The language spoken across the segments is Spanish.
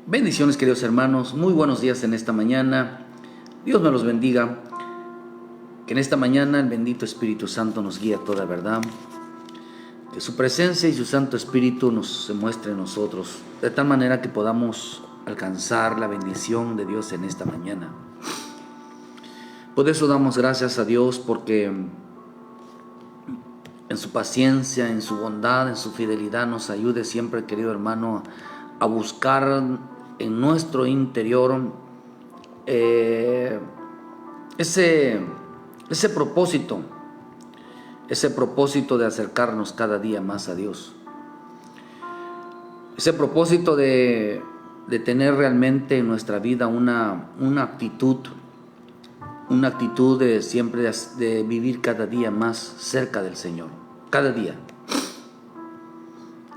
Bendiciones, queridos hermanos, muy buenos días en esta mañana. Dios me los bendiga. Que en esta mañana el bendito Espíritu Santo nos guíe a toda verdad. Que su presencia y su Santo Espíritu se muestre en nosotros, de tal manera que podamos alcanzar la bendición de Dios en esta mañana. Por eso damos gracias a Dios, porque en su paciencia, en su bondad, en su fidelidad nos ayude siempre, querido hermano, a buscar en nuestro interior ese propósito de acercarnos cada día más a Dios, ese propósito de tener realmente en nuestra vida una actitud de siempre de vivir cada día más cerca del Señor, cada día.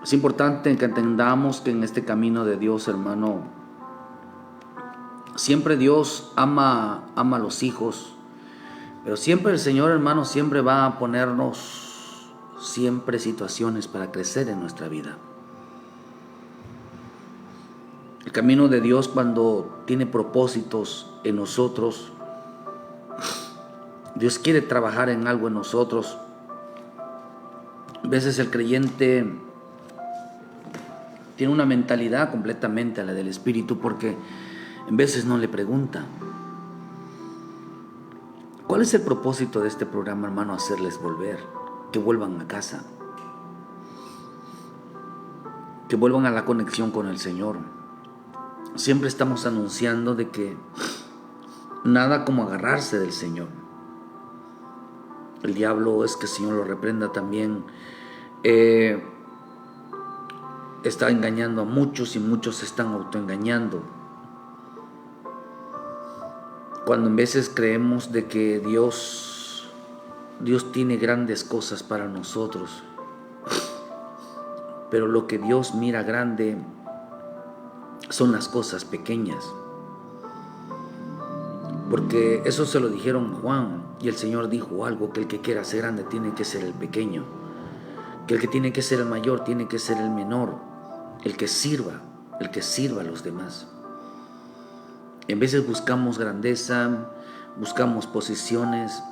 Es importante que entendamos que en este camino de Dios, hermano, siempre Dios ama a los hijos, pero siempre el Señor, hermano, siempre va a ponernos siempre situaciones para crecer en nuestra vida. El camino de Dios, cuando tiene propósitos en nosotros, Dios quiere trabajar en algo en nosotros. A veces el creyente tiene una mentalidad completamente a la del Espíritu, porque en veces no le pregunta. ¿Cuál es el propósito de este programa, hermano? Hacerles volver, que vuelvan a casa, que vuelvan a la conexión con el Señor. Siempre estamos anunciando de que nada como agarrarse del Señor. El diablo, es que el Señor lo reprenda también, está engañando a muchos y muchos se están autoengañando. Cuando en veces creemos de que Dios tiene grandes cosas para nosotros, pero lo que Dios mira grande son las cosas pequeñas. Porque eso se lo dijeron a Juan, y el Señor dijo algo, que el que quiera ser grande tiene que ser el pequeño, que el que tiene que ser el mayor tiene que ser el menor, el que sirva a los demás. En veces buscamos grandeza, buscamos posiciones.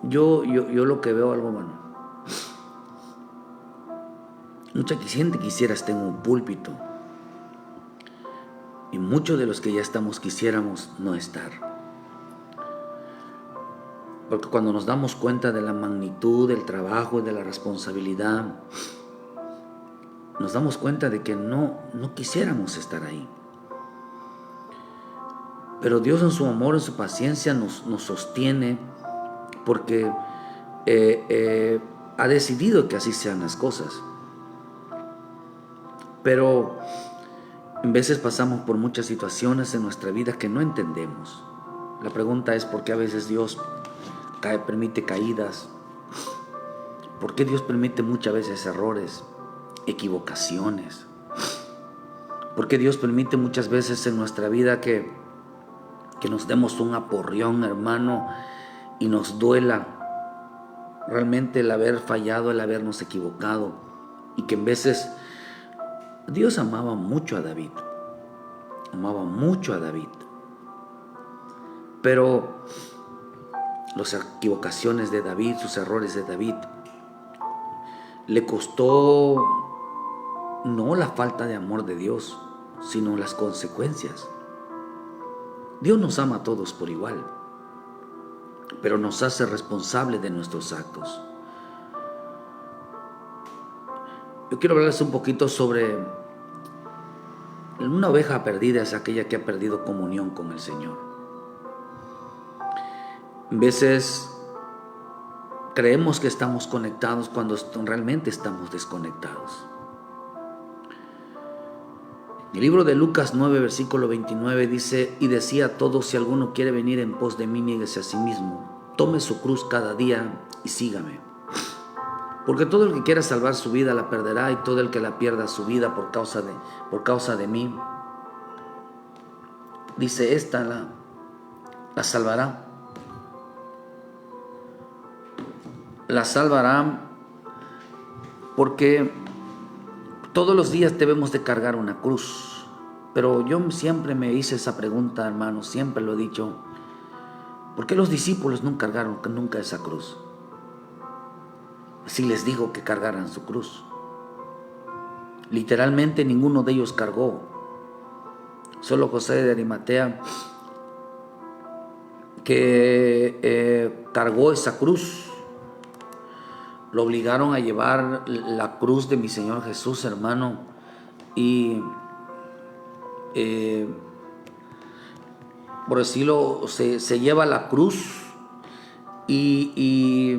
Yo lo que veo algo, hermano, mucha gente quisiera estar en un púlpito, y muchos de los que ya estamos quisiéramos no estar. Porque cuando nos damos cuenta de la magnitud del trabajo y de la responsabilidad, nos damos cuenta de que no quisiéramos estar ahí. Pero Dios en su amor, en su paciencia nos sostiene, porque ha decidido que así sean las cosas. Pero en veces pasamos por muchas situaciones en nuestra vida que no entendemos. La pregunta es: ¿por qué a veces Dios permite caídas? ¿Por qué Dios permite muchas veces errores, equivocaciones? ¿Por qué Dios permite muchas veces en nuestra vida que nos demos un aporreón, hermano, y nos duela realmente el haber fallado, el habernos equivocado? Y que en veces Dios amaba mucho a David, pero las equivocaciones de David, sus errores de David, le costó no la falta de amor de Dios, sino las consecuencias. Dios nos ama a todos por igual, pero nos hace responsable de nuestros actos. Yo quiero hablarles un poquito sobre una oveja perdida. Es aquella que ha perdido comunión con el Señor. A veces creemos que estamos conectados cuando realmente estamos desconectados. El libro de Lucas 9, versículo 29 dice: y decía a todos: si alguno quiere venir en pos de mí, niéguese a sí mismo, tome su cruz cada día y sígame. Porque todo el que quiera salvar su vida la perderá, y todo el que la pierda su vida por causa de mí, dice, esta la salvará. La salvará, porque todos los días debemos de cargar una cruz, Pero yo siempre me hice esa pregunta, hermano, siempre lo he dicho. ¿Por qué los discípulos no cargaron nunca esa cruz? Si les digo que cargaran su cruz. Literalmente ninguno de ellos cargó. Solo José de Arimatea, que cargó esa cruz. Lo obligaron a llevar la cruz de mi Señor Jesús, hermano. Y por decirlo, se lleva la cruz y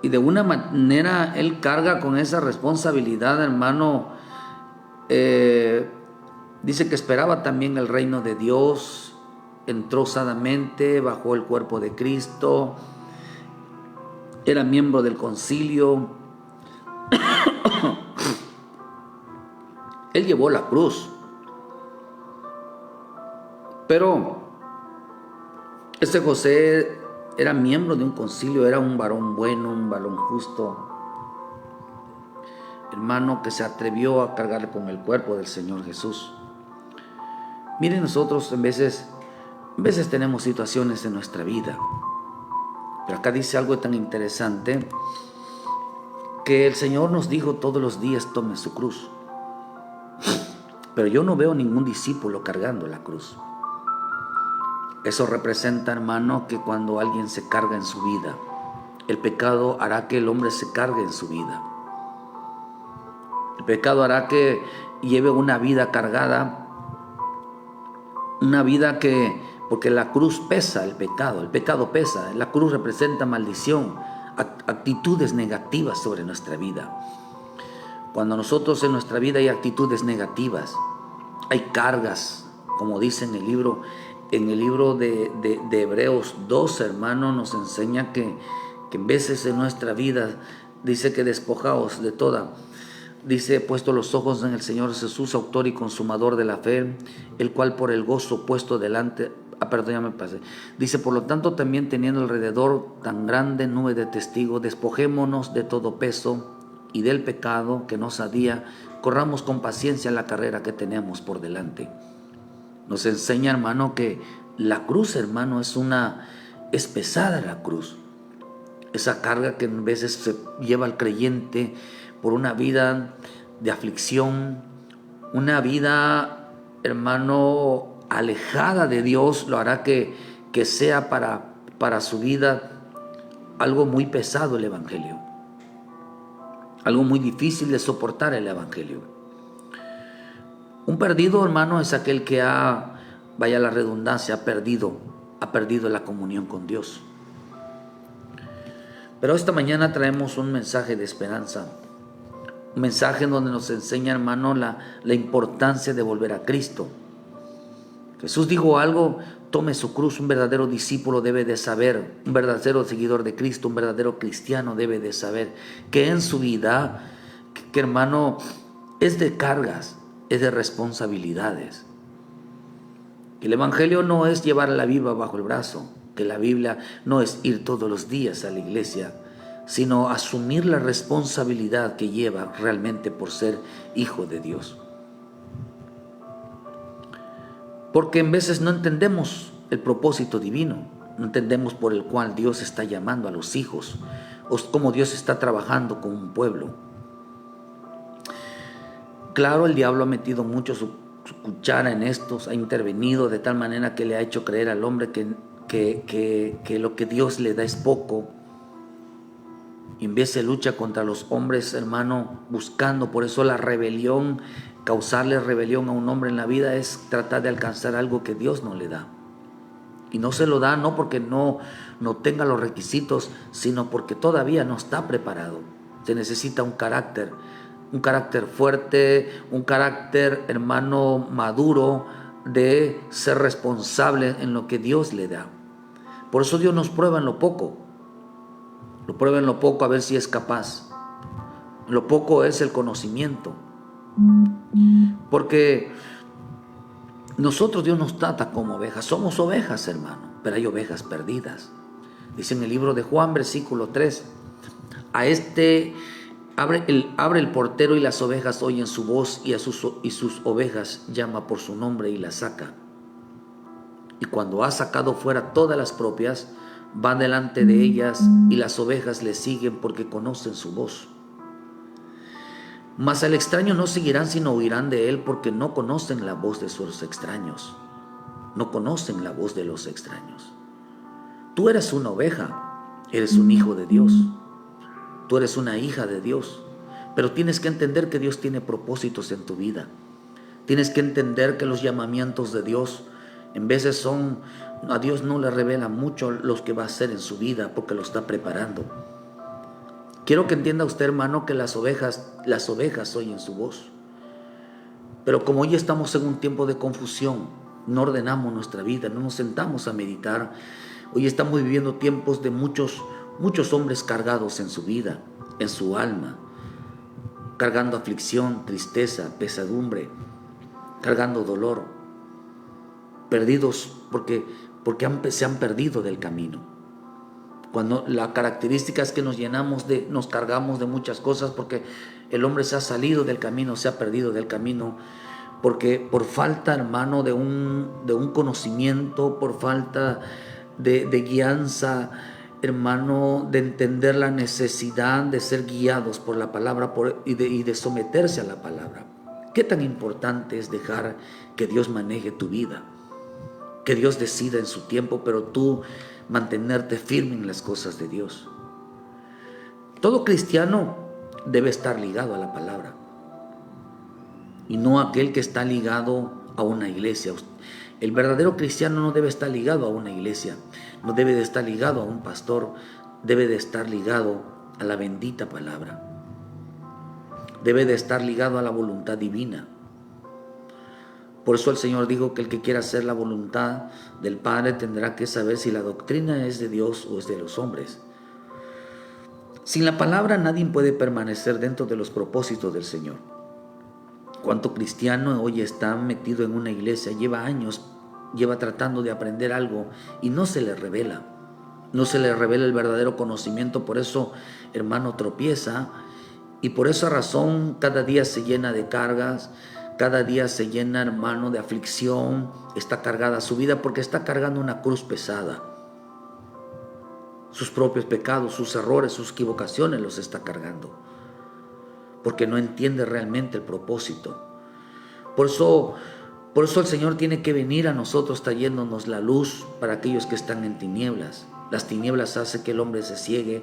de una manera él carga con esa responsabilidad, hermano. Dice que esperaba también el reino de Dios, entró osadamente bajo el cuerpo de Cristo, era miembro del concilio. Él llevó la cruz. Pero este José era miembro de un concilio, era un varón bueno, un varón justo, hermano, que se atrevió a cargar con el cuerpo del Señor Jesús. Miren, nosotros en veces tenemos situaciones en nuestra vida, pero acá dice algo tan interesante, que el Señor nos dijo todos los días: tome su cruz. Pero yo no veo ningún discípulo cargando la cruz. Eso representa, hermano, que cuando alguien se carga en su vida, el pecado hará que el hombre se cargue en su vida. El pecado hará que lleve una vida cargada, una vida porque la cruz pesa, el pecado pesa, la cruz representa maldición, actitudes negativas sobre nuestra vida. Cuando nosotros en nuestra vida hay actitudes negativas, hay cargas, como dice en el libro de Hebreos 12, hermano, nos enseña que en veces en nuestra vida, dice que despojaos de toda. Dice: puesto los ojos en el Señor Jesús, autor y consumador de la fe, el cual por el gozo puesto delante, dice: por lo tanto, también teniendo alrededor tan grande nube de testigos, despojémonos de todo peso y del pecado que nos asía, corramos con paciencia la carrera que tenemos por delante. Nos enseña, hermano, que la cruz, hermano, es pesada la cruz. Esa carga que a veces se lleva al creyente por una vida de aflicción, una vida, hermano, alejada de Dios, lo hará que sea para su vida algo muy pesado el Evangelio. Algo muy difícil de soportar el Evangelio. Un perdido, hermano, es aquel que vaya la redundancia, ha perdido la comunión con Dios. Pero esta mañana traemos un mensaje de esperanza, un mensaje en donde nos enseña, hermano, la importancia de volver a Cristo. Jesús dijo algo: tome su cruz. Un verdadero discípulo debe de saber, un verdadero seguidor de Cristo, un verdadero cristiano debe de saber que en su vida, que hermano, es de cargas, es de responsabilidades. El Evangelio no es llevar la Biblia bajo el brazo, que la Biblia no es ir todos los días a la iglesia, sino asumir la responsabilidad que lleva realmente por ser hijo de Dios. Porque en veces no entendemos el propósito divino, no entendemos por el cual Dios está llamando a los hijos, o cómo Dios está trabajando con un pueblo. Claro, el diablo ha metido mucho su cuchara en estos, ha intervenido de tal manera que le ha hecho creer al hombre que lo que Dios le da es poco. Y en vez de lucha contra los hombres, hermano, buscando, por eso la rebelión, causarle rebelión a un hombre en la vida es tratar de alcanzar algo que Dios no le da. Y no se lo da no porque no tenga los requisitos, sino porque todavía no está preparado. Se necesita un carácter fuerte, un carácter, hermano, maduro, de ser responsable en lo que Dios le da. Por eso Dios nos prueba en lo poco. Lo prueba en lo poco a ver si es capaz. Lo poco es el conocimiento. Porque nosotros, Dios nos trata como ovejas. Somos ovejas, hermano, pero hay ovejas perdidas. Dice en el libro de Juan, versículo 3, a este Abre el portero y las ovejas oyen su voz y sus ovejas llama por su nombre y las saca. Y cuando ha sacado fuera todas las propias, va delante de ellas y las ovejas le siguen porque conocen su voz. Mas al extraño no seguirán sino huirán de él porque no conocen la voz de sus extraños. No conocen la voz de los extraños. Tú eres una oveja, eres un hijo de Dios. Tú eres una hija de Dios, pero tienes que entender que Dios tiene propósitos en tu vida. Tienes que entender que los llamamientos de Dios en veces a Dios no le revela mucho los que va a hacer en su vida porque lo está preparando. Quiero que entienda usted, hermano, que las ovejas oyen su voz. Pero como hoy estamos en un tiempo de confusión, no ordenamos nuestra vida, no nos sentamos a meditar. Hoy estamos viviendo tiempos de muchos hombres cargados en su vida, en su alma, cargando aflicción, tristeza, pesadumbre, cargando dolor, perdidos porque se han perdido del camino. Cuando la característica es que nos cargamos de muchas cosas porque el hombre se ha salido del camino, se ha perdido del camino, porque por falta, hermano, de un conocimiento, por falta de guianza, hermano, de entender la necesidad de ser guiados por la palabra y de someterse a la palabra. ¿Qué tan importante es dejar que Dios maneje tu vida? Que Dios decida en su tiempo, pero tú mantenerte firme en las cosas de Dios. Todo cristiano debe estar ligado a la palabra y no aquel que está ligado a una iglesia. El verdadero cristiano no debe estar ligado a una iglesia, no debe de estar ligado a un pastor, debe de estar ligado a la bendita palabra, debe de estar ligado a la voluntad divina. Por eso el Señor dijo que el que quiera hacer la voluntad del Padre tendrá que saber si la doctrina es de Dios o es de los hombres. Sin la palabra nadie puede permanecer dentro de los propósitos del Señor. ¿Cuánto cristiano hoy está metido en una iglesia? Lleva años, lleva tratando de aprender algo y no se le revela. No se le revela el verdadero conocimiento, por eso, hermano, tropieza y por esa razón cada día se llena de cargas. Cada día se llena, hermano, de aflicción, está cargada su vida porque está cargando una cruz pesada. Sus propios pecados, sus errores, sus equivocaciones los está cargando. Porque no entiende realmente el propósito. Por eso el Señor tiene que venir a nosotros trayéndonos la luz para aquellos que están en tinieblas. Las tinieblas hacen que el hombre se ciegue.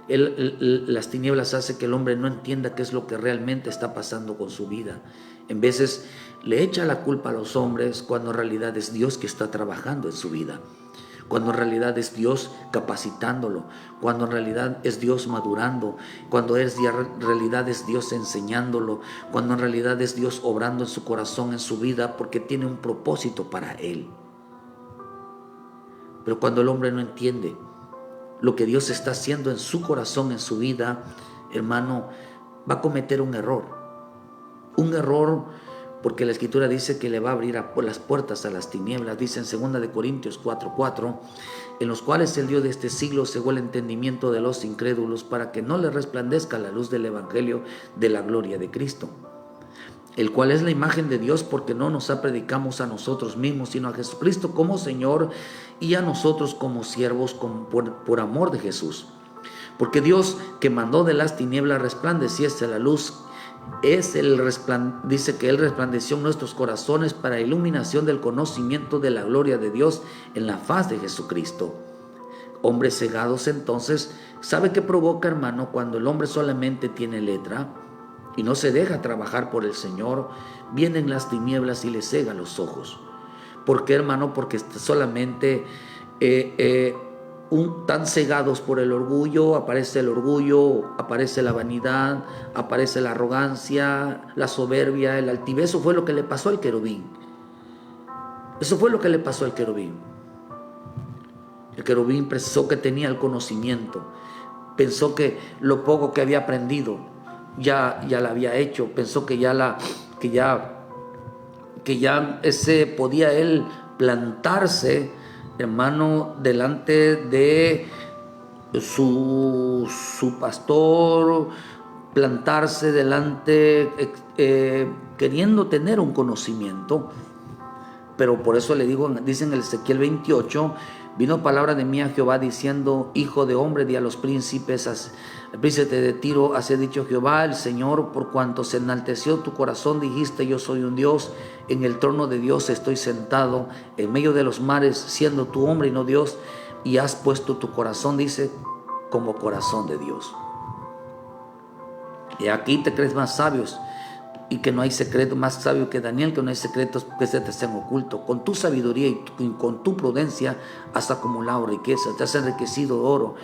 Las tinieblas hacen que el hombre no entienda qué es lo que realmente está pasando con su vida. En veces le echa la culpa a los hombres cuando en realidad es Dios que está trabajando en su vida, cuando en realidad es Dios capacitándolo, cuando en realidad es Dios madurando, cuando en realidad es Dios enseñándolo, cuando en realidad es Dios obrando en su corazón, en su vida, porque tiene un propósito para él. Pero cuando el hombre no entiende lo que Dios está haciendo en su corazón, en su vida, hermano, va a cometer un error. Un error porque la Escritura dice que le va a abrir las puertas a las tinieblas. Dice en 2 Corintios 4:4, en los cuales el Dios de este siglo cegó el entendimiento de los incrédulos para que no les resplandezca la luz del Evangelio de la gloria de Cristo, el cual es la imagen de Dios, porque no nos predicamos a nosotros mismos, sino a Jesucristo como Señor y a nosotros como siervos por amor de Jesús. Porque Dios, que mandó de las tinieblas resplandeciese la luz, dice que Él resplandeció en nuestros corazones para iluminación del conocimiento de la gloria de Dios en la faz de Jesucristo. Hombres cegados, entonces, ¿sabe qué provoca, hermano, cuando el hombre solamente tiene letra y no se deja trabajar por el Señor? Vienen las tinieblas y le cegan los ojos. ¿Por qué, hermano? Porque solamente tan cegados por el orgullo, aparece la vanidad, aparece la arrogancia, la soberbia, el altivez. Eso fue lo que le pasó al querubín. Eso fue lo que le pasó al querubín. El querubín pensó que tenía el conocimiento, pensó que lo poco que había aprendido ya lo había hecho, pensó que ya podía él plantarse, hermano, delante de su pastor, plantarse delante, queriendo tener un conocimiento. Pero por eso le digo, dice en el Ezequiel 28, vino palabra de mí a Jehová diciendo: hijo de hombre, di a los príncipes, al príncipe de Tiro, así ha dicho Jehová el Señor, por cuanto se enalteció tu corazón, dijiste: yo soy un Dios, en el trono de Dios estoy sentado, en medio de los mares, siendo tú hombre y no Dios, y has puesto tu corazón, dice, como corazón de Dios. Y aquí te crees más sabios, y que no hay secreto más sabio que Daniel, que no hay secretos que se te estén ocultos. Con tu sabiduría y con tu prudencia has acumulado riquezas, te has enriquecido de oro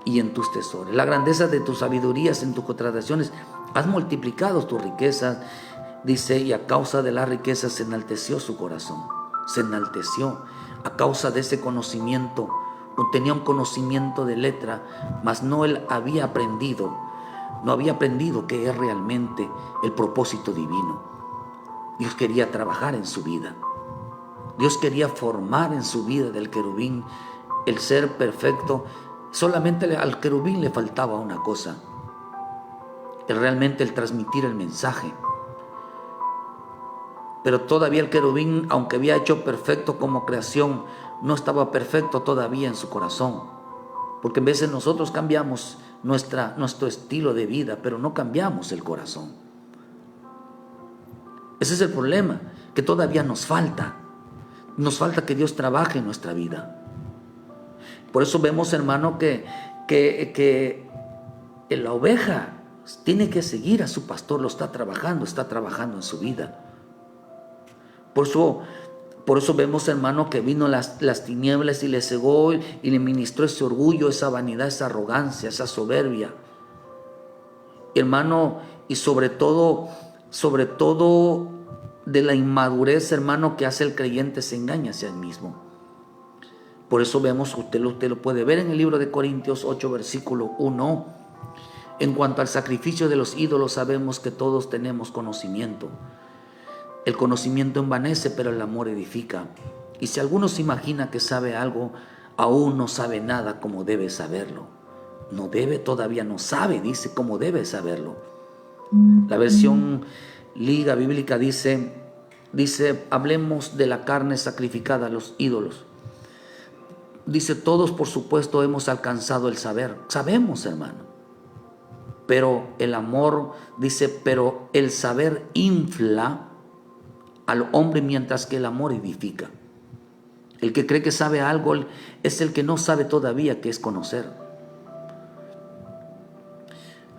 y en tus tesoros. La grandeza de tus sabidurías en tus contrataciones has multiplicado tus riquezas, dice, y a causa de las riquezas se enalteció su corazón. Se enalteció a causa de ese conocimiento. Tenía un conocimiento de letra, mas no él había aprendido. No había aprendido qué es realmente el propósito divino. Dios quería trabajar en su vida. Dios quería formar en su vida del querubín el ser perfecto. Solamente al querubín le faltaba una cosa: realmente el transmitir el mensaje. Pero todavía el querubín, aunque había hecho perfecto como creación, no estaba perfecto todavía en su corazón. Porque en veces nosotros cambiamos nuestro estilo de vida, pero no cambiamos el corazón. Ese es el problema, que todavía nos falta. Nos falta que Dios trabaje en nuestra vida. Por eso vemos, hermano, que la oveja tiene que seguir a su pastor, lo está trabajando en su vida. Por eso vemos, hermano, que vino las tinieblas y le cegó y le ministró ese orgullo, esa vanidad, esa arrogancia, esa soberbia. Hermano, y sobre todo de la inmadurez, hermano, que hace el creyente, se engaña a sí mismo. Por eso vemos, usted lo puede ver en el libro de Corintios 8, versículo 1. En cuanto al sacrificio de los ídolos, sabemos que todos tenemos conocimiento. El conocimiento envanece, pero el amor edifica. Y si alguno se imagina que sabe algo, aún no sabe nada como debe saberlo. Todavía no sabe, dice, como debe saberlo. La versión Liga Bíblica dice, hablemos de la carne sacrificada a los ídolos. Dice, todos por supuesto hemos alcanzado el saber. Sabemos, hermano. Pero el amor, dice, pero el saber infla al hombre, mientras que el amor edifica. El que cree que sabe algo es el que no sabe todavía qué es conocer.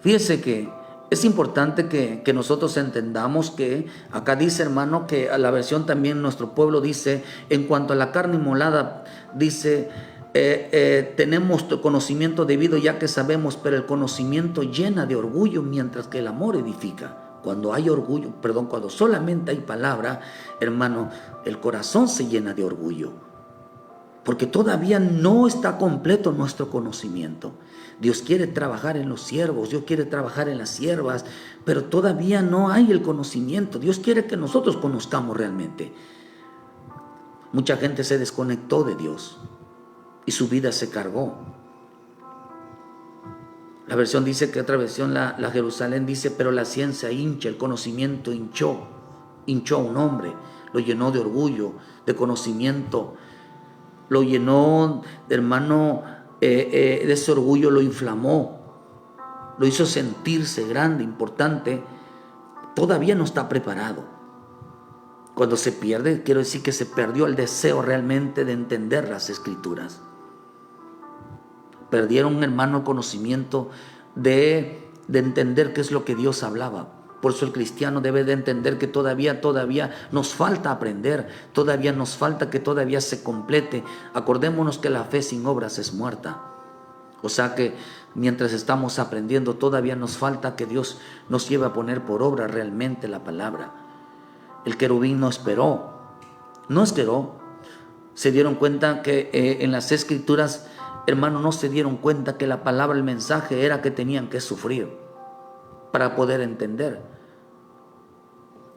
Fíjese que es importante que nosotros entendamos que acá dice, hermano, que a la versión también nuestro pueblo dice, en cuanto a la carne inmolada, dice, tenemos conocimiento debido ya que sabemos, pero el conocimiento llena de orgullo, mientras que el amor edifica. Cuando hay orgullo, cuando solamente hay palabra, hermano, el corazón se llena de orgullo. Porque todavía no está completo nuestro conocimiento. Dios quiere trabajar en los siervos, Dios quiere trabajar en las siervas, pero todavía no hay el conocimiento. Dios quiere que nosotros conozcamos realmente. Mucha gente se desconectó de Dios y su vida se cargó. La versión dice que otra versión, la Jerusalén, dice, pero la ciencia hincha, el conocimiento hinchó a un hombre, lo llenó de orgullo, de conocimiento, lo llenó, hermano, de ese orgullo, lo inflamó, lo hizo sentirse grande, importante. Todavía no está preparado. Cuando se pierde, quiero decir que se perdió el deseo realmente de entender las Escrituras. Perdieron, hermano, el conocimiento de entender qué es lo que Dios hablaba. Por eso el cristiano debe de entender que todavía nos falta aprender, todavía nos falta que todavía se complete. Acordémonos que la fe sin obras es muerta. O sea que mientras estamos aprendiendo, todavía nos falta que Dios nos lleve a poner por obra realmente la palabra. El querubín no esperó. Se dieron cuenta que en las Escrituras, hermano, no se dieron cuenta que la palabra, el mensaje era que tenían que sufrir para poder entender.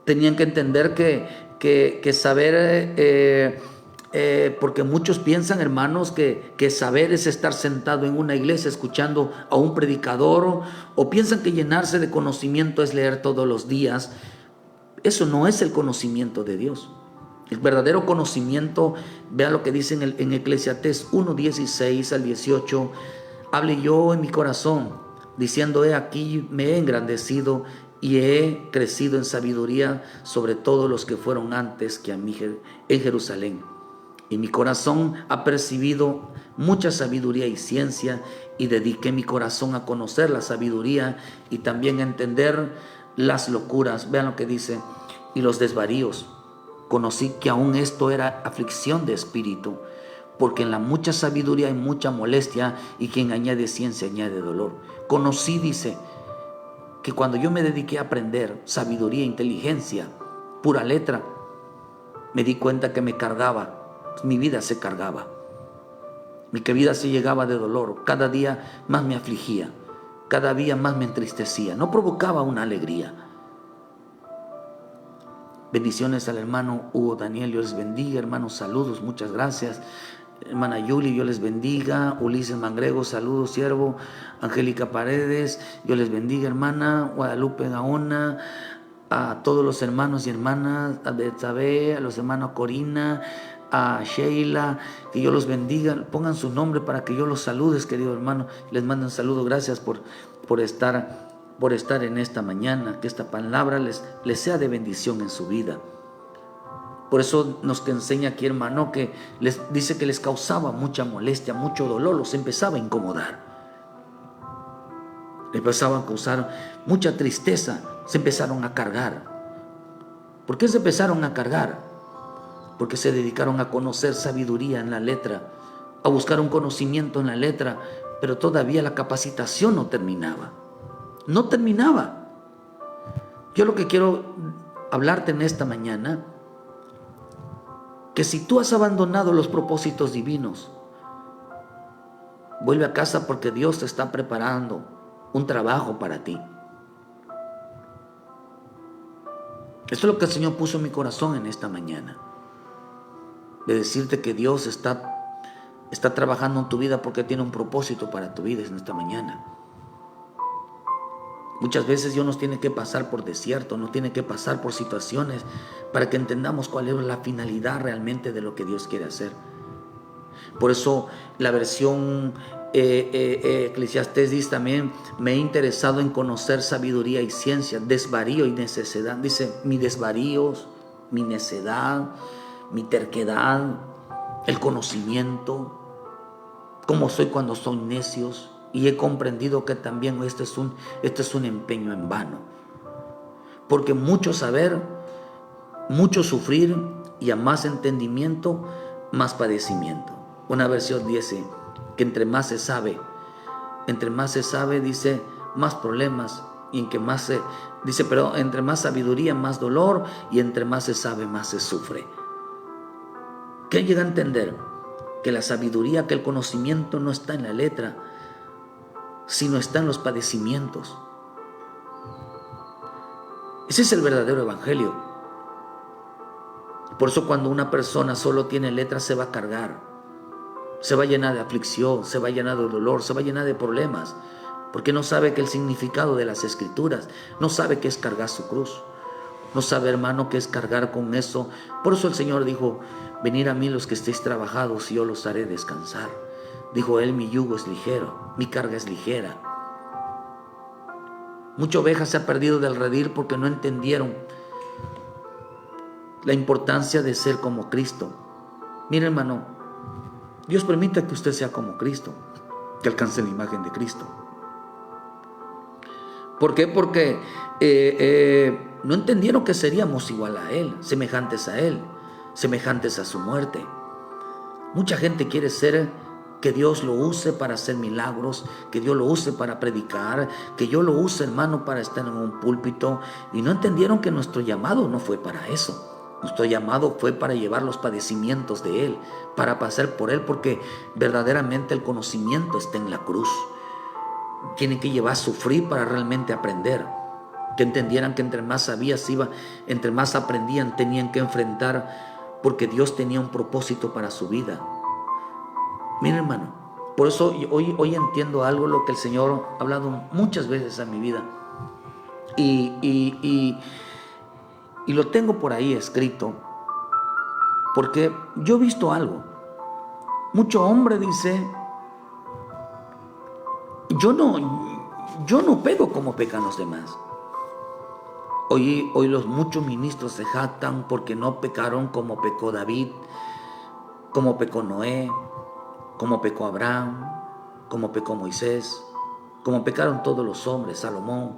Tenían que entender que saber porque muchos piensan, hermanos, que saber es estar sentado en una iglesia escuchando a un predicador, o piensan que llenarse de conocimiento es leer todos los días. Eso no es el conocimiento de Dios. El verdadero conocimiento, vea lo que dice en Eclesiastés 1:16 al 18, hable yo en mi corazón, diciendo, he aquí me he engrandecido y he crecido en sabiduría sobre todos los que fueron antes que a mí en Jerusalén. Y mi corazón ha percibido mucha sabiduría y ciencia, y dediqué mi corazón a conocer la sabiduría y también a entender las locuras. Vean lo que dice, y los desvaríos. Conocí que aún esto era aflicción de espíritu, porque en la mucha sabiduría hay mucha molestia, y quien añade ciencia añade dolor. Conocí, dice, que cuando yo me dediqué a aprender sabiduría, inteligencia, pura letra, me di cuenta que me cargaba, mi vida se cargaba, mi vida se llegaba de dolor, cada día más me afligía, cada día más me entristecía, no provocaba una alegría. Bendiciones al hermano Hugo Daniel, Dios les bendiga. Hermanos, saludos, muchas gracias. Hermana Yuli, Dios les bendiga. Ulises Mangrego, saludos, siervo. Angélica Paredes, Dios les bendiga, hermana. Guadalupe Gaona, a todos los hermanos y hermanas, a Betsabe, a los hermanos Corina, a Sheila, que Dios los bendiga. Pongan su nombre para que yo los salude, querido hermano. Les mando un saludo, gracias por estar en esta mañana, que esta palabra les sea de bendición en su vida. Por eso nos enseña aquí, hermano, que les dice que les causaba mucha molestia, mucho dolor, los empezaba a incomodar, les empezaba a causar mucha tristeza, se empezaron a cargar. ¿Por qué se empezaron a cargar? Porque se dedicaron a conocer sabiduría en la letra, a buscar un conocimiento en la letra, pero todavía la capacitación no terminaba. No terminaba. Yo lo que quiero hablarte en esta mañana, que si tú has abandonado los propósitos divinos, vuelve a casa, porque Dios te está preparando un trabajo para ti. Esto es lo que el Señor puso en mi corazón en esta mañana, de decirte que Dios está trabajando en tu vida, porque tiene un propósito para tu vida en esta mañana. Muchas veces Dios nos tiene que pasar por desiertos, nos tiene que pasar por situaciones para que entendamos cuál es la finalidad realmente de lo que Dios quiere hacer. Por eso la versión Eclesiastés dice también, me he interesado en conocer sabiduría y ciencia, desvarío y necedad. Dice, mi desvaríos, mi necedad, mi terquedad, el conocimiento, cómo soy cuando soy necios. Y he comprendido que también este es un empeño en vano, porque mucho saber, mucho sufrir, y a más entendimiento, más padecimiento. Una versión dice que entre más se sabe, dice, más problemas, y entre más sabiduría, más dolor, y entre más se sabe, más se sufre. ¿Qué llega a entender? Que la sabiduría, que el conocimiento no está en la letra, sino está en los padecimientos. Ese es el verdadero evangelio. Por eso cuando una persona solo tiene letras, se va a cargar, se va a llenar de aflicción, se va a llenar de dolor, se va a llenar de problemas, porque no sabe que el significado de las escrituras, no sabe qué es cargar su cruz, no sabe, hermano, qué es cargar con eso. Por eso el Señor dijo, venid a mí los que estéis trabajados y yo los haré descansar. Dijo él, mi yugo es ligero, mi carga es ligera. Mucha oveja se ha perdido del redil porque no entendieron la importancia de ser como Cristo. Mire, hermano, Dios permite que usted sea como Cristo, que alcance la imagen de Cristo. ¿Por qué? Porque no entendieron que seríamos igual a Él, semejantes a Él, semejantes a su muerte. Mucha gente quiere ser, que Dios lo use para hacer milagros, que Dios lo use para predicar, que Dios lo use, hermano, para estar en un púlpito, y no entendieron que nuestro llamado no fue para eso. Nuestro llamado fue para llevar los padecimientos de Él, para pasar por Él, porque verdaderamente el conocimiento está en la cruz. Tienen que llevar a sufrir para realmente aprender. Que entendieran que entre más sabías entre más aprendían, tenían que enfrentar porque Dios tenía un propósito para su vida. Mira, hermano, por eso hoy entiendo algo, lo que el Señor ha hablado muchas veces en mi vida. Y lo tengo por ahí escrito, porque yo he visto algo. Mucho hombre dice, yo no pego como pecan los demás. Hoy los muchos ministros se jactan porque no pecaron como pecó David, como pecó Noé, como pecó Abraham, como pecó Moisés, como pecaron todos los hombres, Salomón.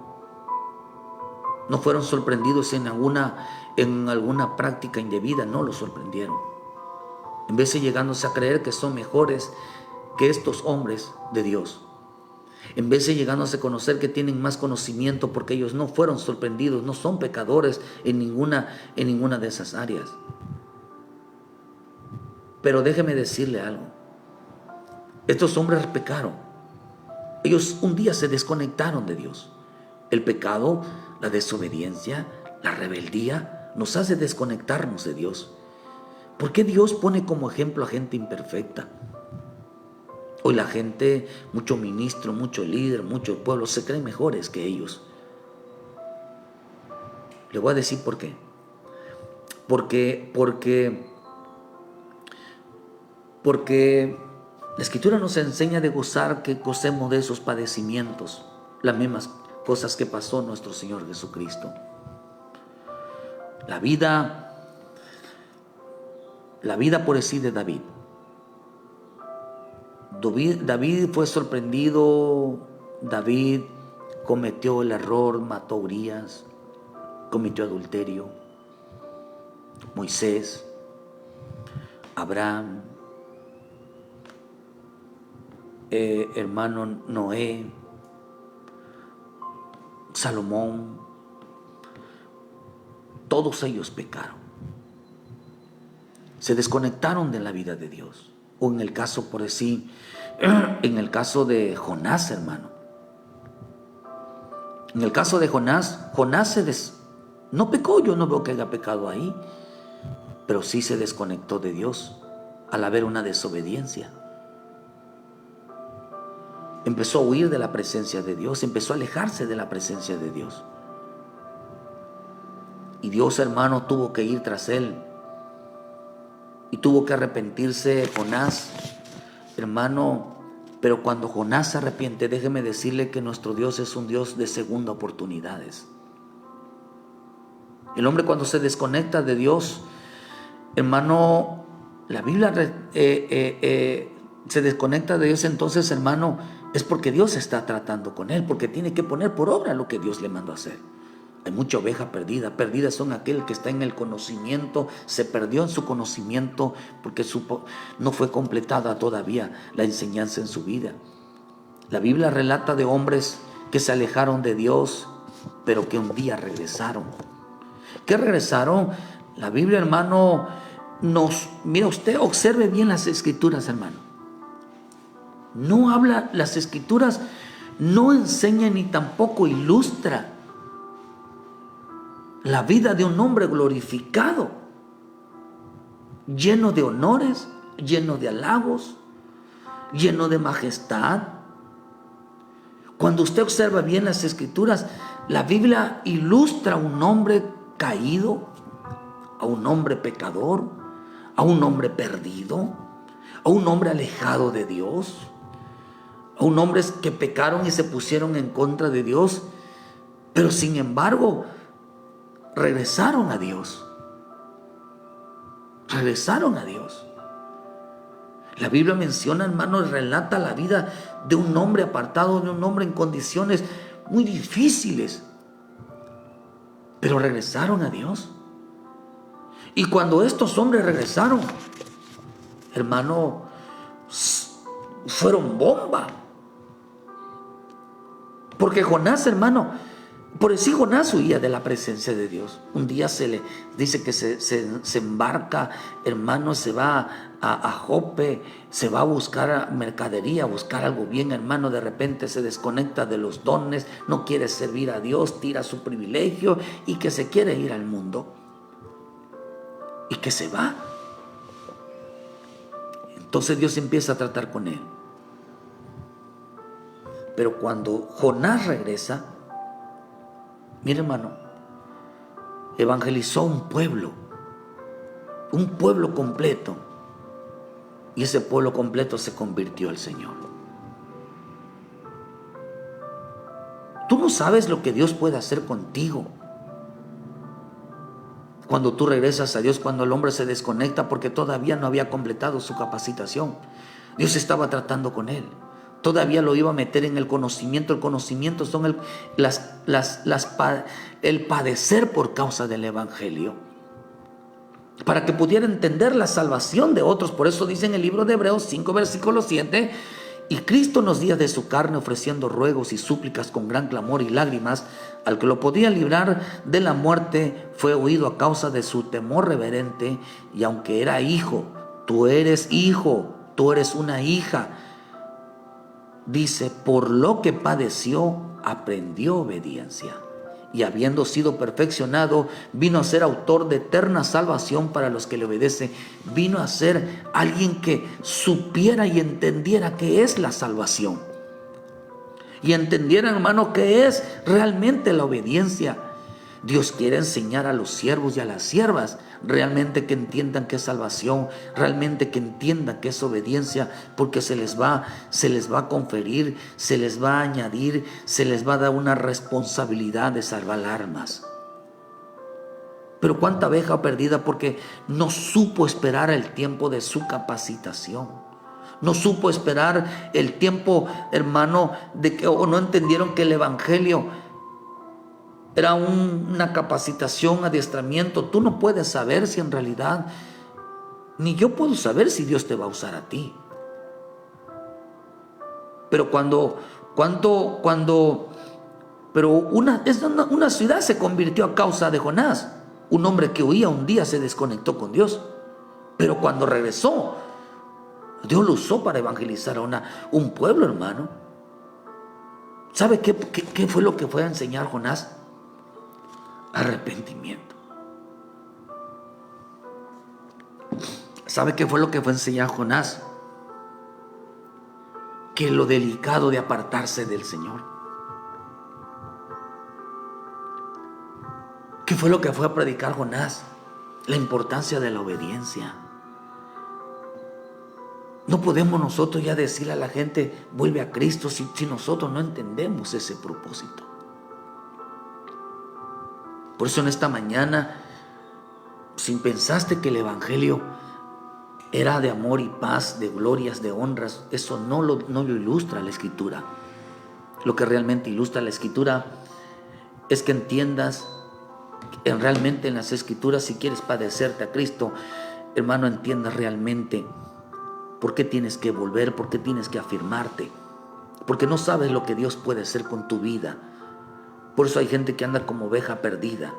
No fueron sorprendidos en alguna práctica indebida, no los sorprendieron. En vez de llegándose a creer que son mejores que estos hombres de Dios. En vez de llegándose a conocer que tienen más conocimiento porque ellos no fueron sorprendidos, no son pecadores en ninguna de esas áreas. Pero déjeme decirle algo. Estos hombres pecaron. Ellos un día se desconectaron de Dios. El pecado, la desobediencia, la rebeldía nos hace desconectarnos de Dios. ¿Por qué Dios pone como ejemplo a gente imperfecta? Hoy la gente, mucho ministro, mucho líder, mucho pueblo, se creen mejores que ellos. Le voy a decir por qué. Porque la Escritura nos enseña de gozar, que gocemos de esos padecimientos, las mismas cosas que pasó nuestro Señor Jesucristo. La vida por sí de David. David fue sorprendido. David cometió el error, mató a Urías, cometió adulterio. Moisés, Abraham, hermano Noé, Salomón, todos ellos pecaron. Se desconectaron de la vida de Dios. O en el caso, por decir, en el caso de Jonás, hermano. En el caso de Jonás no pecó, yo no veo que haya pecado ahí, pero sí se desconectó de Dios al haber una desobediencia. Empezó a huir de la presencia de Dios, empezó a alejarse de la presencia de Dios. Y Dios, hermano, tuvo que ir tras él. Y tuvo que arrepentirse Jonás, hermano. Pero cuando Jonás se arrepiente, déjeme decirle que nuestro Dios es un Dios de segunda oportunidades. El hombre, cuando se desconecta de Dios, hermano, la Biblia se desconecta de Dios, entonces, hermano, es porque Dios está tratando con él, porque tiene que poner por obra lo que Dios le mandó a hacer. Hay mucha oveja perdida. Perdidas son aquel que está en el conocimiento, se perdió en su conocimiento porque no fue completada todavía la enseñanza en su vida. La Biblia relata de hombres que se alejaron de Dios, pero que un día regresaron. ¿Qué regresaron? La Biblia, hermano, mira, usted observe bien las Escrituras, hermano. No habla, las Escrituras no enseñan ni tampoco ilustra la vida de un hombre glorificado, lleno de honores, lleno de halagos, lleno de majestad. Cuando usted observa bien las Escrituras, la Biblia ilustra a un hombre caído, a un hombre pecador, a un hombre perdido, a un hombre alejado de Dios, a un hombre que pecaron y se pusieron en contra de Dios, pero sin embargo regresaron a Dios. Regresaron a Dios. La Biblia menciona, hermano, relata la vida de un hombre apartado, de un hombre en condiciones muy difíciles, pero regresaron a Dios. Y cuando estos hombres regresaron, hermano, fueron bomba. Porque Jonás, hermano, por eso Jonás huía de la presencia de Dios. Un día se le dice que se embarca, hermano, se va a Jope, se va a buscar mercadería, a buscar algo bien, hermano. De repente se desconecta de los dones, no quiere servir a Dios, tira su privilegio y que se quiere ir al mundo. Y que se va. Entonces Dios empieza a tratar con él. Pero cuando Jonás regresa, mire hermano, evangelizó un pueblo completo. Y ese pueblo completo se convirtió al Señor. Tú no sabes lo que Dios puede hacer contigo cuando tú regresas a Dios, cuando el hombre se desconecta porque todavía no había completado su capacitación. Dios estaba tratando con él. Todavía lo iba a meter en el conocimiento. El conocimiento son el padecer por causa del Evangelio, para que pudiera entender la salvación de otros. Por eso dice en el libro de Hebreos 5, versículo 7, y Cristo en los días de su carne, ofreciendo ruegos y súplicas con gran clamor y lágrimas, al que lo podía librar de la muerte, fue oído a causa de su temor reverente, y aunque era hijo, tú eres hijo, tú eres una hija. Dice, por lo que padeció, aprendió obediencia. Y habiendo sido perfeccionado, vino a ser autor de eterna salvación para los que le obedecen. Vino a ser alguien que supiera y entendiera qué es la salvación. Y entendiera, hermano, qué es realmente la obediencia. Dios quiere enseñar a los siervos y a las siervas realmente que entiendan qué es salvación, realmente que entiendan qué es obediencia, porque se les va a conferir, se les va a añadir, se les va a dar una responsabilidad de salvar almas. Pero cuánta abeja perdida porque no supo esperar el tiempo de su capacitación. No supo esperar el tiempo, hermano, o no entendieron que el Evangelio era una capacitación, adiestramiento. Tú no puedes saber si en realidad, ni yo puedo saber si Dios te va a usar a ti. Pero una ciudad se convirtió a causa de Jonás. Un hombre que huía un día se desconectó con Dios. Pero cuando regresó, Dios lo usó para evangelizar a un pueblo, hermano. ¿Sabe qué fue lo que fue a enseñar Jonás? Arrepentimiento. ¿Sabe qué fue lo que fue a enseñar Jonás? Que lo delicado de apartarse del Señor. ¿Qué fue lo que fue a predicar Jonás? La importancia de la obediencia. No podemos nosotros ya decirle a la gente, vuelve a Cristo, si nosotros no entendemos ese propósito. Por eso en esta mañana, si pensaste que el Evangelio era de amor y paz, de glorias, de honras, eso no lo ilustra la Escritura. Lo que realmente ilustra la Escritura es que entiendas realmente en las Escrituras, si quieres padecerte a Cristo, hermano, entiendas realmente por qué tienes que volver, por qué tienes que afirmarte, porque no sabes lo que Dios puede hacer con tu vida. Por eso hay gente que anda como oveja perdida.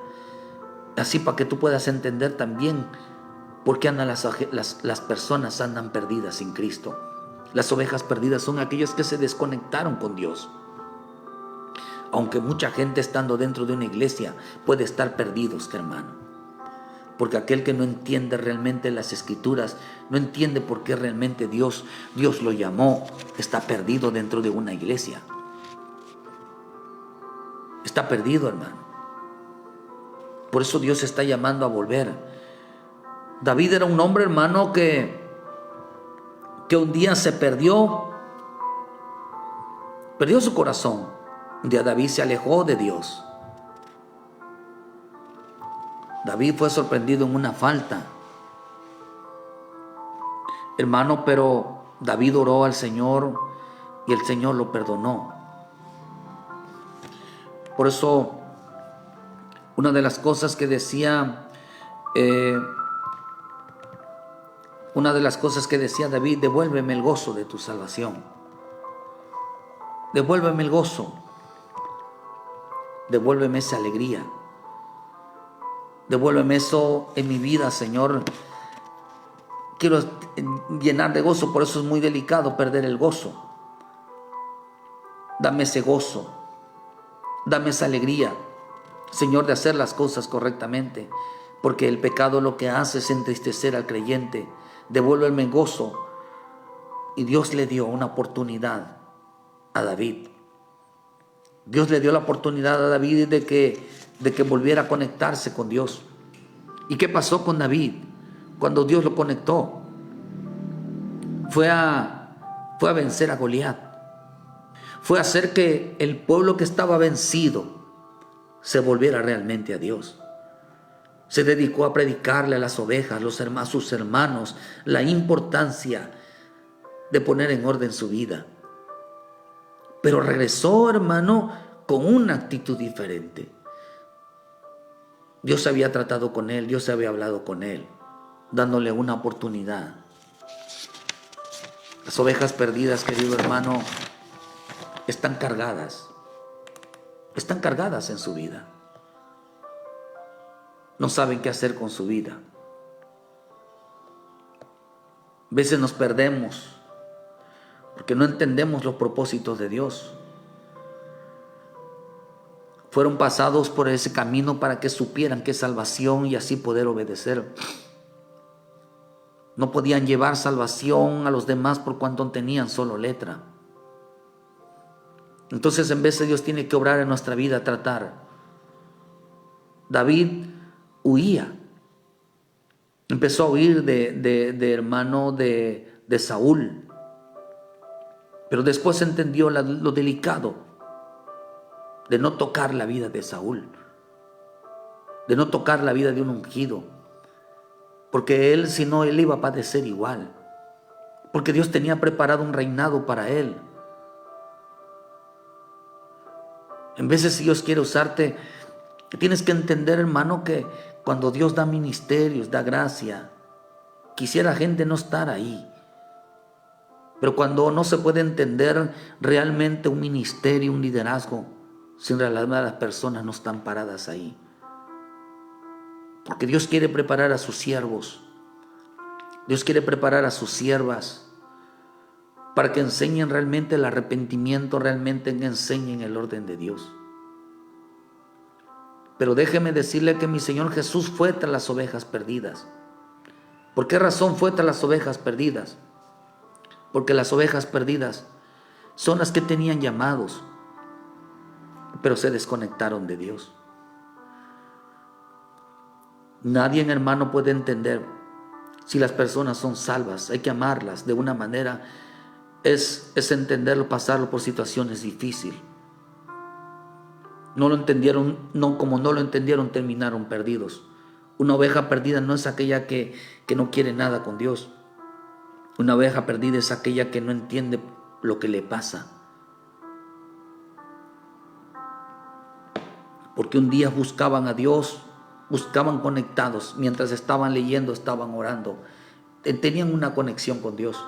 Así para que tú puedas entender también por qué andan las personas andan perdidas sin Cristo. Las ovejas perdidas son aquellas que se desconectaron con Dios. Aunque mucha gente estando dentro de una iglesia puede estar perdidos, hermano. Porque aquel que no entiende realmente las Escrituras, no entiende por qué realmente Dios lo llamó, está perdido dentro de una iglesia. Está perdido, hermano. Por eso Dios está llamando a volver. David era un hombre, hermano, que un día se perdió su corazón. Un día David se alejó de Dios. David fue sorprendido en una falta, hermano, pero David oró al Señor y el Señor lo perdonó. Por eso, una de las cosas que decía David, devuélveme el gozo de tu salvación. Devuélveme el gozo. Devuélveme esa alegría. Devuélveme eso en mi vida, Señor. Quiero llenar de gozo, por eso es muy delicado perder el gozo. Dame ese gozo. Dame esa alegría, Señor, de hacer las cosas correctamente, porque el pecado lo que hace es entristecer al creyente. Devuélveme gozo, Y Dios le dio una oportunidad a David. Dios le dio la oportunidad a David de que volviera a conectarse con Dios. ¿Y qué pasó con David cuando Dios lo conectó? Fue a vencer a Goliat. Fue a hacer que el pueblo que estaba vencido se volviera realmente a Dios. Se dedicó a predicarle a las ovejas, a sus hermanos, la importancia de poner en orden su vida. Pero regresó, hermano, con una actitud diferente. Dios había tratado con él, Dios había hablado con él, dándole una oportunidad. Las ovejas perdidas, querido hermano, están cargadas en su vida. No saben qué hacer con su vida. A veces nos perdemos porque no entendemos los propósitos de Dios. Fueron pasados por ese camino para que supieran que es salvación y así poder obedecer. No podían llevar salvación a los demás por cuanto tenían solo letra. Entonces, en vez de Dios tiene que obrar en nuestra vida, tratar. David huía. Empezó a huir de hermano de Saúl. Pero después entendió lo delicado de no tocar la vida de Saúl, de no tocar la vida de un ungido, porque él, si no, él iba a padecer igual, porque Dios tenía preparado un reinado para él. En veces, si Dios quiere usarte, tienes que entender, hermano, que cuando Dios da ministerios, da gracia, quisiera gente no estar ahí. Pero cuando no se puede entender realmente un ministerio, un liderazgo, sin realidad las personas no están paradas ahí. Porque Dios quiere preparar a sus siervos. Dios quiere preparar a sus siervas para que enseñen realmente el arrepentimiento, realmente que enseñen el orden de Dios. Pero déjeme decirle que mi Señor Jesús fue tras las ovejas perdidas. ¿Por qué razón fue tras las ovejas perdidas? Porque las ovejas perdidas son las que tenían llamados, pero se desconectaron de Dios. Nadie, hermano, puede entender si las personas son salvas. Hay que amarlas de una manera, es entenderlo, pasarlo por situaciones difíciles. No lo entendieron, como no lo entendieron, terminaron perdidos. Una oveja perdida no es aquella que no quiere nada con Dios. Una oveja perdida es aquella que no entiende lo que le pasa. Porque un día buscaban a Dios, buscaban conectados, mientras estaban leyendo, estaban orando, tenían una conexión con Dios.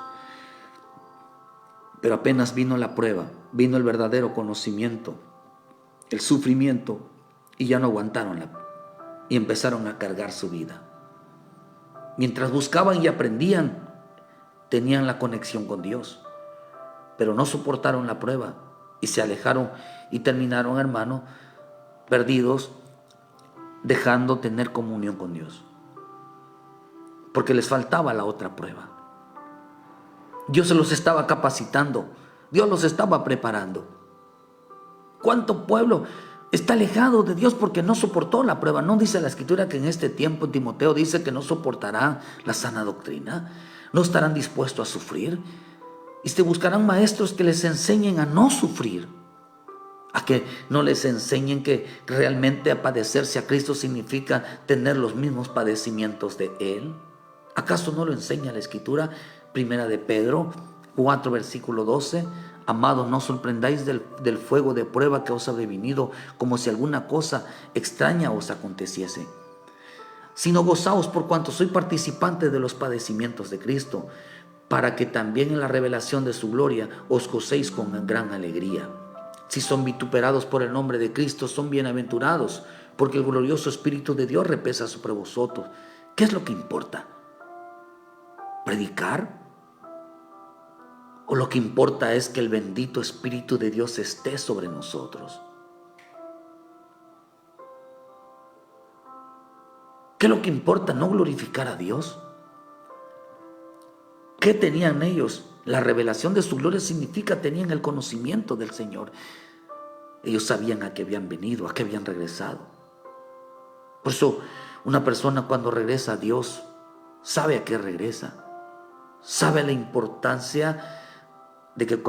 Pero apenas vino la prueba, vino el verdadero conocimiento, el sufrimiento, y ya no aguantaron y empezaron a cargar su vida. Mientras buscaban y aprendían, tenían la conexión con Dios, pero no soportaron la prueba y se alejaron y terminaron, hermano, perdidos, dejando tener comunión con Dios, porque les faltaba la otra prueba. Dios se los estaba capacitando, Dios los estaba preparando. ¿Cuánto pueblo está alejado de Dios porque no soportó la prueba? ¿No dice la Escritura que en este tiempo Timoteo dice que no soportarán la sana doctrina? ¿No estarán dispuestos a sufrir? Y se buscarán maestros que les enseñen a no sufrir, a que no les enseñen que realmente a padecerse a Cristo significa tener los mismos padecimientos de Él. ¿Acaso no lo enseña la Escritura? Primera de Pedro 4, versículo 12. Amados, no os sorprendáis del fuego de prueba que os ha sobrevenido, como si alguna cosa extraña os aconteciese, sino gozaos por cuanto soy participante de los padecimientos de Cristo, para que también en la revelación de su gloria os gocéis con gran alegría. Si son vituperados por el nombre de Cristo, son bienaventurados, porque el glorioso Espíritu de Dios repesa sobre vosotros. ¿Qué es lo que importa? ¿Predicar? ¿O lo que importa es que el bendito Espíritu de Dios esté sobre nosotros? ¿Qué es lo que importa? ¿No glorificar a Dios? ¿Qué tenían ellos? La revelación de su gloria significa tenían el conocimiento del Señor. Ellos sabían a qué habían venido, a qué habían regresado. Por eso una persona cuando regresa a Dios sabe a qué regresa. Sabe la importancia de que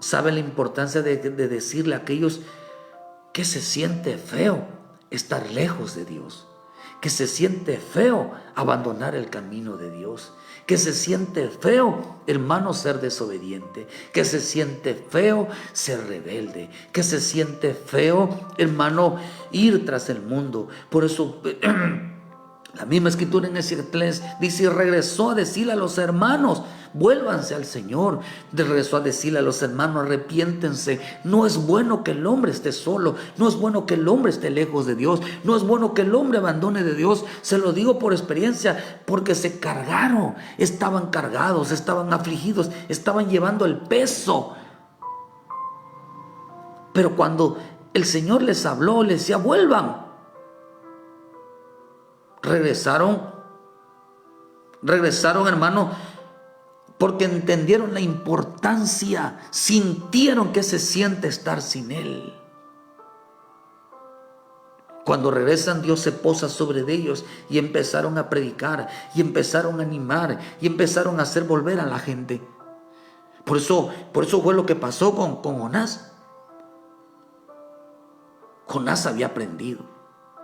sabe la importancia de decirle a aquellos que se siente feo estar lejos de Dios, que se siente feo abandonar el camino de Dios, que se siente feo, hermano, ser desobediente, que se siente feo ser rebelde, que se siente feo, hermano, ir tras el mundo. Por eso la misma escritura en Ezequiel dice: regresó a decirle a los hermanos, vuélvanse al Señor. Regresó a decirle a los hermanos, arrepiéntense. No es bueno que el hombre esté solo, no es bueno que el hombre esté lejos de Dios, no es bueno que el hombre abandone de Dios. Se lo digo por experiencia, porque se cargaron, estaban cargados, estaban afligidos, estaban llevando el peso. Pero cuando el Señor les habló, les decía: vuelvan. Regresaron, hermano, porque entendieron la importancia, sintieron que se siente estar sin Él. Cuando regresan, Dios se posa sobre ellos y empezaron a predicar, y empezaron a animar, y empezaron a hacer volver a la gente. Por eso fue lo que pasó con Jonás. Jonás había aprendido.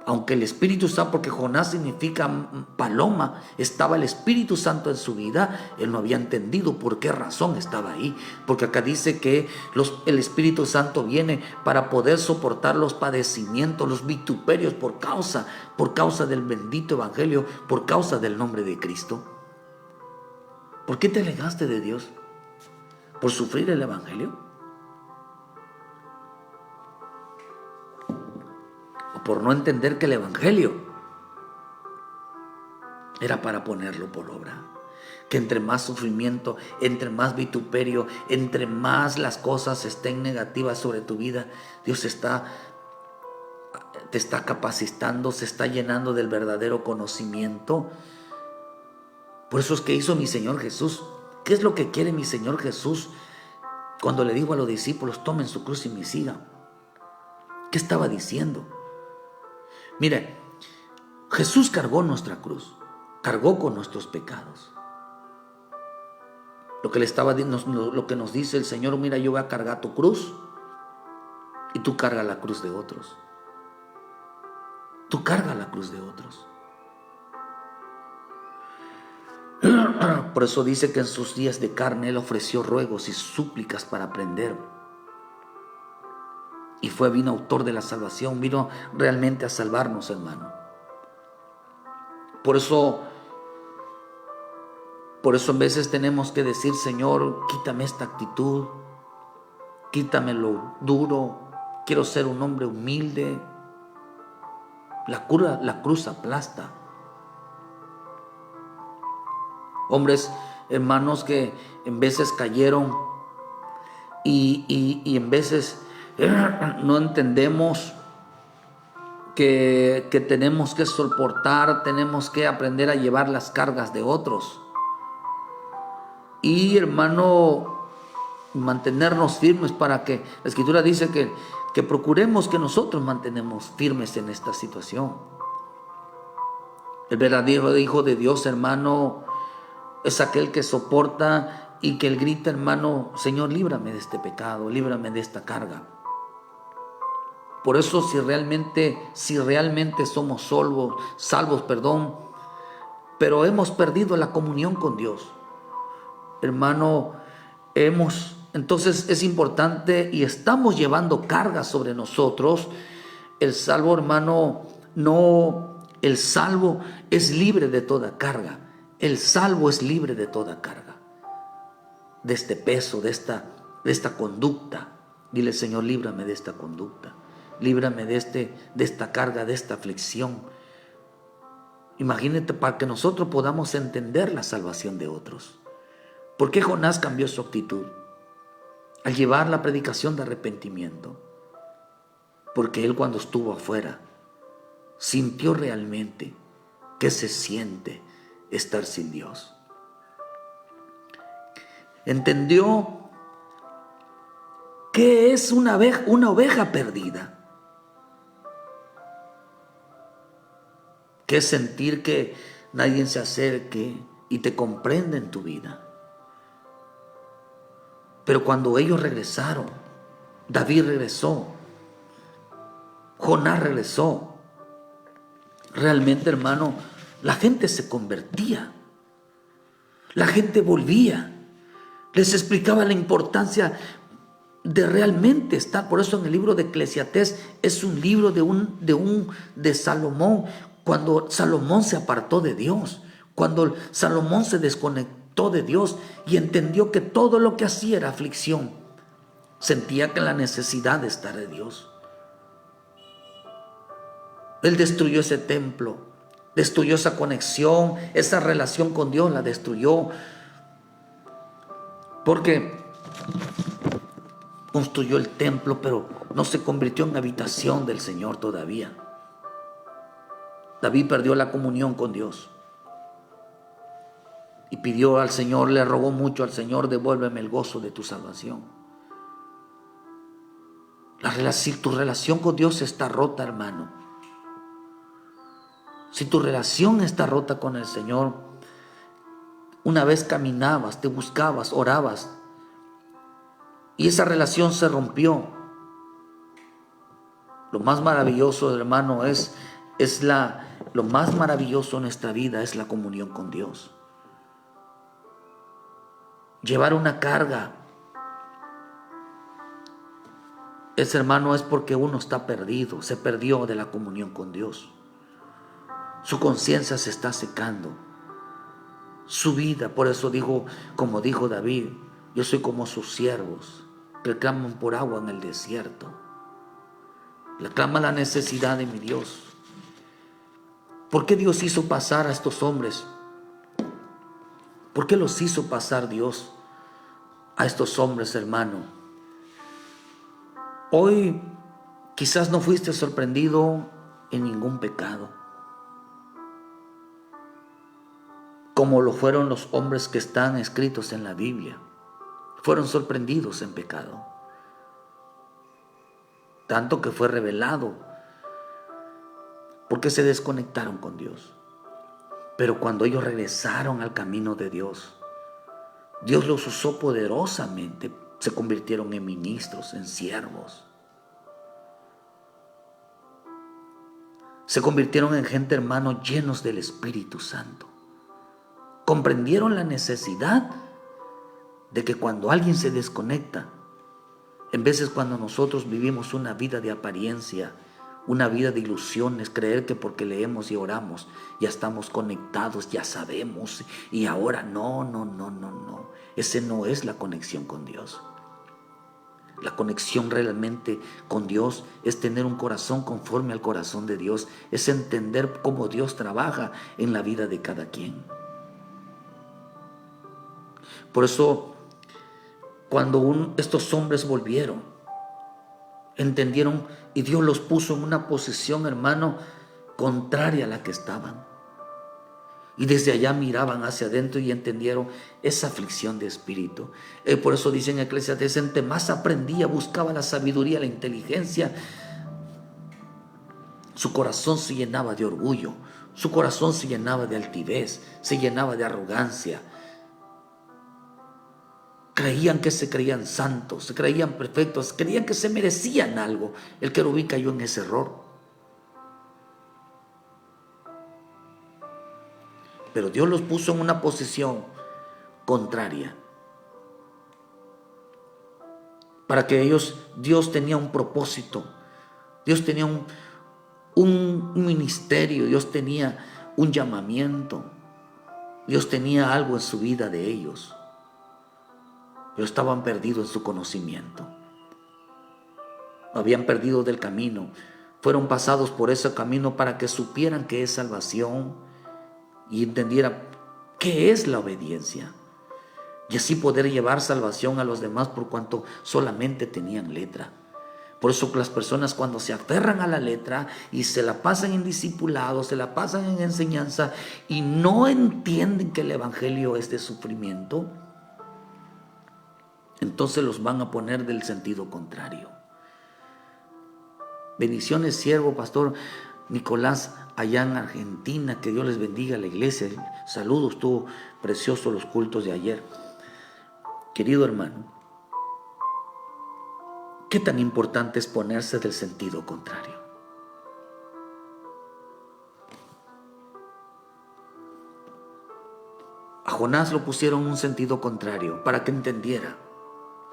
Aunque el Espíritu Santo, porque Jonás significa paloma, estaba el Espíritu Santo en su vida, él no había entendido por qué razón estaba ahí. Porque acá dice que el Espíritu Santo viene para poder soportar los padecimientos, los vituperios por causa del bendito Evangelio, por causa del nombre de Cristo. ¿Por qué te alejaste de Dios? ¿Por sufrir el Evangelio? Por no entender que el Evangelio era para ponerlo por obra. Que entre más sufrimiento, entre más vituperio, entre más las cosas estén negativas sobre tu vida, Dios te está capacitando, se está llenando del verdadero conocimiento. Por eso es que hizo mi Señor Jesús. ¿Qué es lo que quiere mi Señor Jesús cuando le dijo a los discípulos: tomen su cruz y me sigan? ¿Qué estaba diciendo? Mire, Jesús cargó nuestra cruz, cargó con nuestros pecados. Lo que nos dice el Señor: mira, yo voy a cargar tu cruz y tú carga la cruz de otros. Tú carga la cruz de otros. Por eso dice que en sus días de carne Él ofreció ruegos y súplicas para aprender. Y vino autor de la salvación, vino realmente a salvarnos, hermano. Por eso en veces tenemos que decir: Señor, quítame esta actitud, quítame lo duro, quiero ser un hombre humilde. La cruz aplasta. Hombres, hermanos, que en veces cayeron y en veces no entendemos que tenemos que soportar, tenemos que aprender a llevar las cargas de otros. Y, hermano, mantenernos firmes para que la Escritura dice que procuremos que nosotros mantenemos firmes en esta situación. El verdadero Hijo de Dios, hermano, es aquel que soporta y que él grita: hermano, Señor, líbrame de este pecado, líbrame de esta carga. Por eso si realmente somos salvos, pero hemos perdido la comunión con Dios, hermano, entonces es importante y estamos llevando cargas sobre nosotros. El salvo, hermano, el salvo es libre de toda carga. El salvo es libre de toda carga, de este peso, de esta conducta. Dile: Señor, líbrame de esta conducta, líbrame de esta carga, de esta aflicción. Imagínate, para que nosotros podamos entender la salvación de otros. ¿Por qué Jonás cambió su actitud al llevar la predicación de arrepentimiento? Porque él, cuando estuvo afuera, sintió realmente que se siente estar sin Dios. Entendió qué es una oveja perdida. Que es sentir que nadie se acerque y te comprende en tu vida. Pero cuando ellos regresaron, David regresó, Jonás regresó, realmente, hermano, la gente se convertía, la gente volvía, les explicaba la importancia de realmente estar. Por eso en el libro de Eclesiastés es un libro de Salomón, cuando Salomón se apartó de Dios, cuando Salomón se desconectó de Dios y entendió que todo lo que hacía era aflicción, sentía que la necesidad de estar de Dios. Él destruyó ese templo, destruyó esa conexión, esa relación con Dios la destruyó, porque construyó el templo, pero no se convirtió en habitación del Señor todavía. David perdió la comunión con Dios y pidió al Señor, le rogó mucho al Señor: devuélveme el gozo de tu salvación. Si tu relación con Dios está rota, hermano, si tu relación está rota con el Señor, una vez caminabas, te buscabas, orabas, y esa relación se rompió, lo más maravilloso, hermano, lo más maravilloso en nuestra vida es la comunión con Dios. Llevar una carga, hermano, es porque uno está perdido, se perdió de la comunión con Dios. Su conciencia se está secando, su vida. Por eso dijo, como dijo David: yo soy como sus siervos que claman por agua en el desierto. Le clama la necesidad de mi Dios. ¿Por qué Dios hizo pasar a estos hombres? ¿Por qué los hizo pasar Dios a estos hombres, hermano? Hoy quizás no fuiste sorprendido en ningún pecado, como lo fueron los hombres que están escritos en la Biblia. Fueron sorprendidos en pecado, tanto que fue revelado, porque se desconectaron con Dios. Pero cuando ellos regresaron al camino de Dios, Dios los usó poderosamente. Se convirtieron en ministros, en siervos. Se convirtieron en gente, hermano, llenos del Espíritu Santo. Comprendieron la necesidad de que cuando alguien se desconecta, en veces cuando nosotros vivimos una vida de apariencia, una vida de ilusiones, creer que porque leemos y oramos ya estamos conectados, ya sabemos, y ahora no. Ese no es la conexión con Dios. La conexión realmente con Dios es tener un corazón conforme al corazón de Dios, es entender cómo Dios trabaja en la vida de cada quien. Por eso, cuando estos hombres volvieron, entendieron, y Dios los puso en una posición, hermano, contraria a la que estaban. Y desde allá miraban hacia adentro y entendieron esa aflicción de espíritu. Por eso dice en Eclesiastés: entre más aprendía, buscaba la sabiduría, la inteligencia, su corazón se llenaba de orgullo, su corazón se llenaba de altivez, se llenaba de arrogancia. Creían que se creían santos, se creían perfectos, creían que se merecían algo. El querubín cayó en ese error. Pero Dios los puso en una posición contraria. Para que Dios tenía un propósito, Dios tenía un ministerio, Dios tenía un llamamiento, Dios tenía algo en su vida de ellos. Pero estaban perdidos en su conocimiento. Habían perdido del camino. Fueron pasados por ese camino para que supieran qué es salvación y entendieran qué es la obediencia. Y así poder llevar salvación a los demás por cuanto solamente tenían letra. Por eso las personas, cuando se aferran a la letra y se la pasan en discipulado, se la pasan en enseñanza y no entienden que el evangelio es de sufrimiento, entonces los van a poner del sentido contrario. Bendiciones, siervo, pastor Nicolás, allá en Argentina, que Dios les bendiga a la iglesia. Saludos, estuvo precioso los cultos de ayer. Querido hermano, ¿qué tan importante es ponerse del sentido contrario? A Jonás lo pusieron en un sentido contrario para que entendiera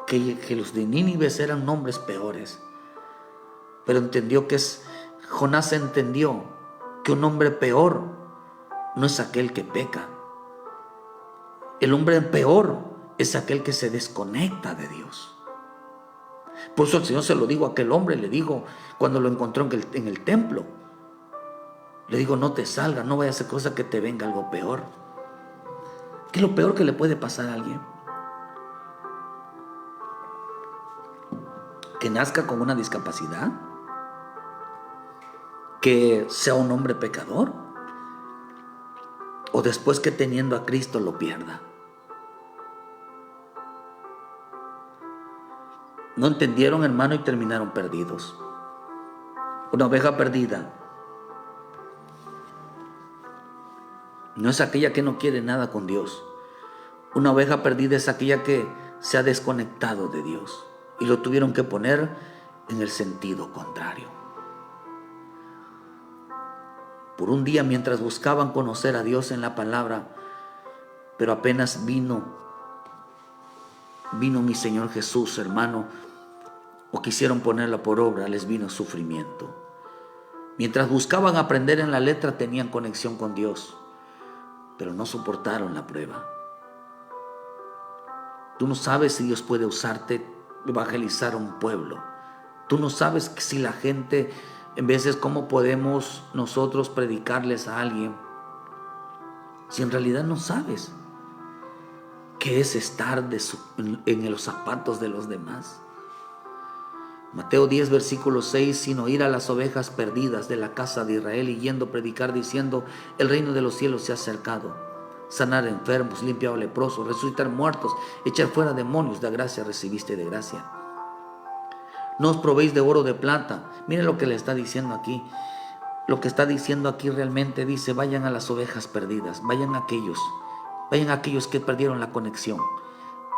que los de Nínive eran hombres peores. Pero entendió Jonás entendió que un hombre peor no es aquel que peca. El hombre peor es aquel que se desconecta de Dios. Por eso el Señor se lo dijo a aquel hombre, le dijo cuando lo encontró en el templo, le digo, no te salgas, no vaya a hacer cosa que te venga algo peor. ¿Qué es lo peor que le puede pasar a alguien? Que nazca con una discapacidad, que sea un hombre pecador, o después que teniendo a Cristo lo pierda. No entendieron, hermano, y terminaron perdidos. Una oveja perdida no es aquella que no quiere nada con Dios. Una oveja perdida es aquella que se ha desconectado de Dios y lo tuvieron que poner en el sentido contrario. Por un día, mientras buscaban conocer a Dios en la palabra, pero apenas vino mi Señor Jesús, hermano, o quisieron ponerla por obra, les vino sufrimiento. Mientras buscaban aprender en la letra, tenían conexión con Dios, pero no soportaron la prueba. Tú no sabes si Dios puede usarte, evangelizar a un pueblo. Tú no sabes si la gente, en veces, cómo podemos nosotros predicarles a alguien, si en realidad no sabes qué es estar en los zapatos de los demás. Mateo 10, versículo 6, sin oír a las ovejas perdidas de la casa de Israel y yendo a predicar diciendo, el reino de los cielos se ha acercado. Sanar enfermos, limpiar a leprosos, resucitar muertos, echar fuera demonios, de gracia recibiste de gracia. No os probéis de oro o de plata. Miren lo que le está diciendo aquí. Lo que está diciendo aquí realmente dice, vayan a las ovejas perdidas, vayan a aquellos que perdieron la conexión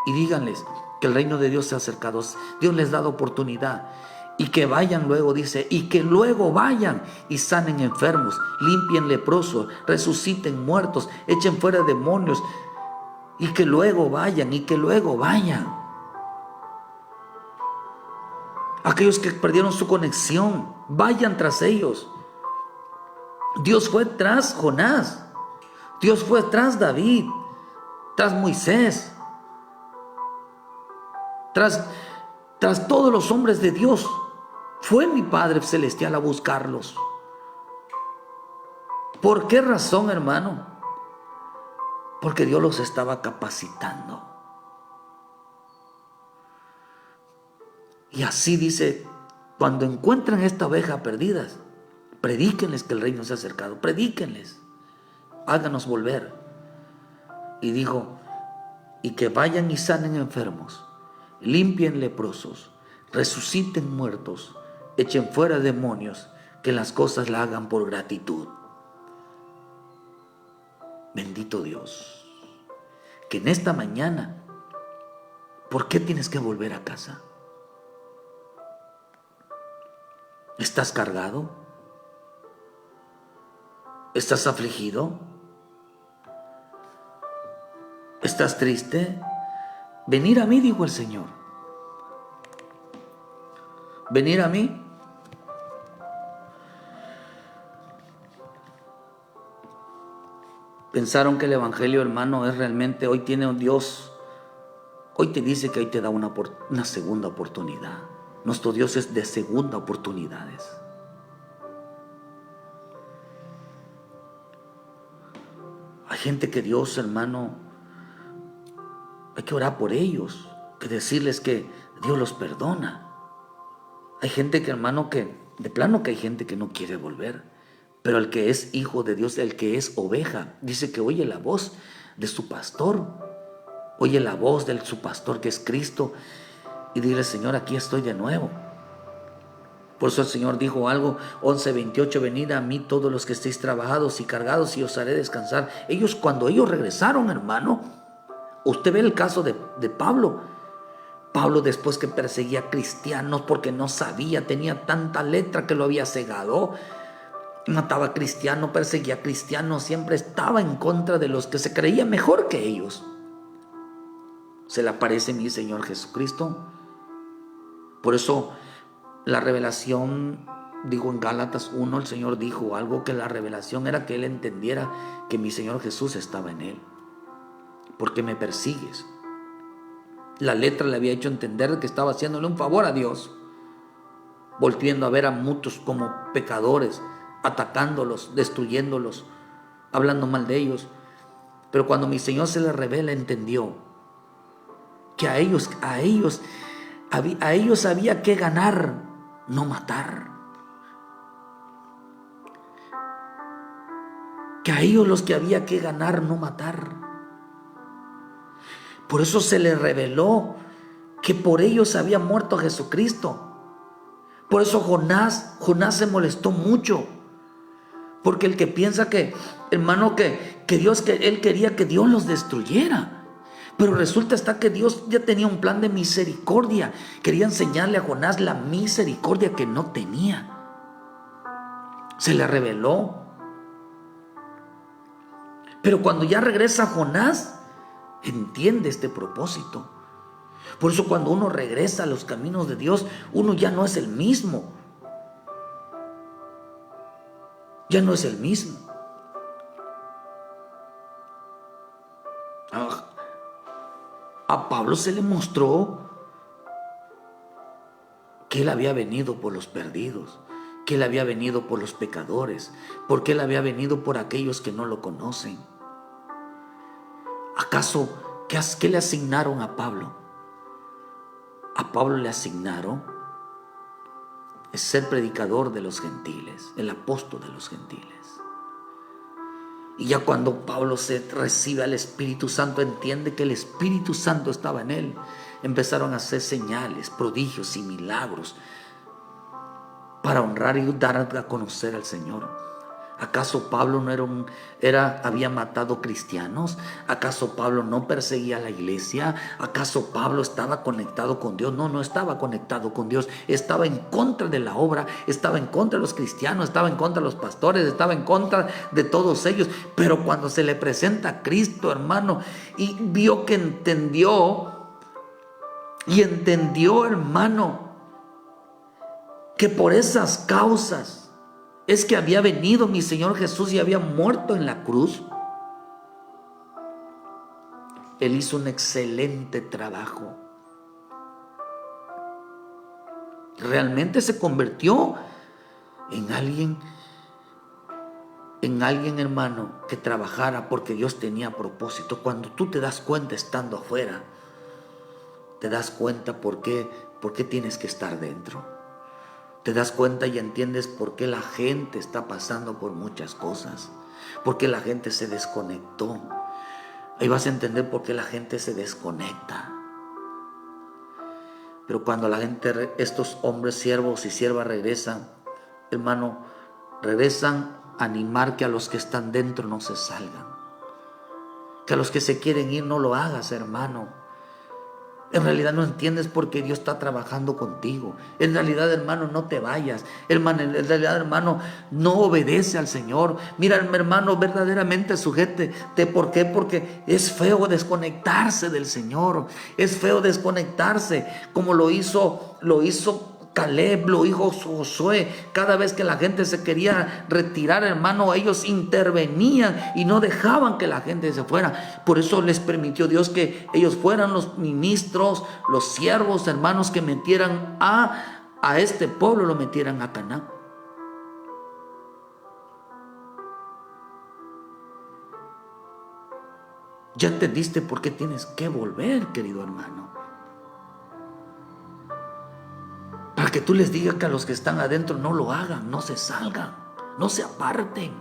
y díganles que el reino de Dios se ha acercado. Dios les da oportunidad y que vayan luego, dice, y que luego vayan y sanen enfermos, limpien leprosos, resuciten muertos, echen fuera demonios y que luego vayan. Aquellos que perdieron su conexión, vayan tras ellos. Dios fue tras Jonás, Dios fue tras David, tras Moisés, tras todos los hombres de Dios. Fue mi Padre Celestial a buscarlos. ¿Por qué razón, hermano? Porque Dios los estaba capacitando. Y así dice, cuando encuentran esta oveja perdidas, predíquenles que el reino se ha acercado, predíquenles, háganos volver. Y dijo, y que vayan y sanen enfermos, limpien leprosos, resuciten muertos, echen fuera demonios, que las cosas la hagan por gratitud. Bendito Dios, que en esta mañana, ¿por qué tienes que volver a casa? ¿Estás cargado? ¿Estás afligido? ¿Estás triste? Venir a mí, dijo el Señor. Venir a mí. Pensaron que el evangelio, hermano, es realmente, hoy tiene un Dios, hoy te dice que hoy te da una segunda oportunidad. Nuestro Dios es de segunda oportunidades. Hay gente que Dios, hermano, hay que orar por ellos, que decirles que Dios los perdona. Hay gente que, hermano, que de plano que hay gente que no quiere volver, pero el que es hijo de Dios, el que es oveja, dice que oye la voz de su pastor Oye la voz de su pastor, que es Cristo, y dile: Señor, aquí estoy de nuevo. Por eso el Señor dijo algo, 11:28, venid a mí todos los que estéis trabajados y cargados y os haré descansar. Cuando ellos regresaron, hermano, usted ve el caso de Pablo. Pablo, después que perseguía a cristianos porque no sabía, tenía tanta letra que lo había cegado, mataba a cristianos, perseguía a cristianos, siempre estaba en contra de los que se creían mejor que ellos. Se le aparece mi Señor Jesucristo. Por eso la revelación, digo en Gálatas 1, el Señor dijo algo, que la revelación era que él entendiera que mi Señor Jesús estaba en él. ¿Por qué me persigues? La letra le había hecho entender que estaba haciéndole un favor a Dios, volviendo a ver a muchos como pecadores, atacándolos, destruyéndolos, hablando mal de ellos. Pero cuando mi Señor se le revela, entendió que a ellos había que ganar, no matar. Que a ellos los que había que ganar, no matar. Por eso se le reveló que por ellos había muerto Jesucristo. Por eso Jonás se molestó mucho. Porque el que piensa que, hermano, que él quería que Dios los destruyera. Pero resulta está que Dios ya tenía un plan de misericordia. Quería enseñarle a Jonás la misericordia que no tenía. Se le reveló. Pero cuando ya regresa Jonás, entiende este propósito. Por eso cuando uno regresa a los caminos de Dios, uno ya no es el mismo. Ya no es el mismo. A Pablo se le mostró que él había venido por los perdidos, que él había venido por los pecadores, porque él había venido por aquellos que no lo conocen. ¿Acaso qué le asignaron a Pablo? A Pablo le asignaron es ser predicador de los gentiles, el apóstol de los gentiles. Y ya cuando Pablo se recibe al Espíritu Santo, entiende que el Espíritu Santo estaba en él. Empezaron a hacer señales, prodigios y milagros para honrar y dar a conocer al Señor. ¿Acaso Pablo había matado cristianos? ¿Acaso Pablo no perseguía a la iglesia? ¿Acaso Pablo estaba conectado con Dios? No estaba conectado con Dios. Estaba en contra de la obra, estaba en contra de los cristianos, estaba en contra de los pastores, estaba en contra de todos ellos. Pero cuando se le presenta a Cristo, hermano, y vio que entendió, hermano, que por esas causas es que había venido mi Señor Jesús y había muerto en la cruz. Él hizo un excelente trabajo. Realmente se convirtió en alguien, hermano, que trabajara porque Dios tenía propósito. Cuando tú te das cuenta estando afuera, te das cuenta por qué tienes que estar dentro. Te das cuenta y entiendes por qué la gente está pasando por muchas cosas, por qué la gente se desconectó. Ahí vas a entender por qué la gente se desconecta. Pero cuando la gente, estos hombres, siervos y siervas regresan, hermano, regresan a animar que a los que están dentro no se salgan, que a los que se quieren ir no lo hagas, hermano. En realidad no entiendes por qué Dios está trabajando contigo. En realidad, hermano, no te vayas. En realidad, hermano, no obedece al Señor. Mira, hermano, verdaderamente sujétate. ¿Por qué? Porque es feo desconectarse del Señor. Es feo desconectarse como lo hizo Caleb, lo dijo Josué. Cada vez que la gente se quería retirar, hermano, ellos intervenían y no dejaban que la gente se fuera. Por eso les permitió Dios que ellos fueran los ministros, los siervos, hermanos, que metieran a este pueblo, lo metieran a Canaán. Ya entendiste por qué tienes que volver, querido hermano. Para que tú les digas que a los que están adentro no lo hagan, no se salgan, no se aparten.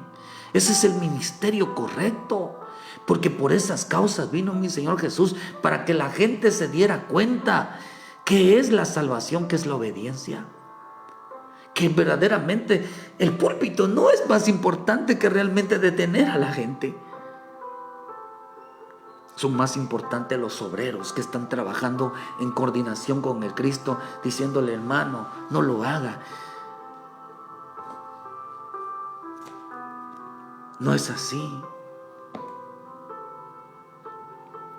Ese es el ministerio correcto. Porque por esas causas vino mi Señor Jesús, para que la gente se diera cuenta que es la salvación, que es la obediencia. Que verdaderamente el púlpito no es más importante que realmente detener a la gente. Son más importantes los obreros que están trabajando en coordinación con el Cristo, diciéndole: hermano, no lo haga. No es así.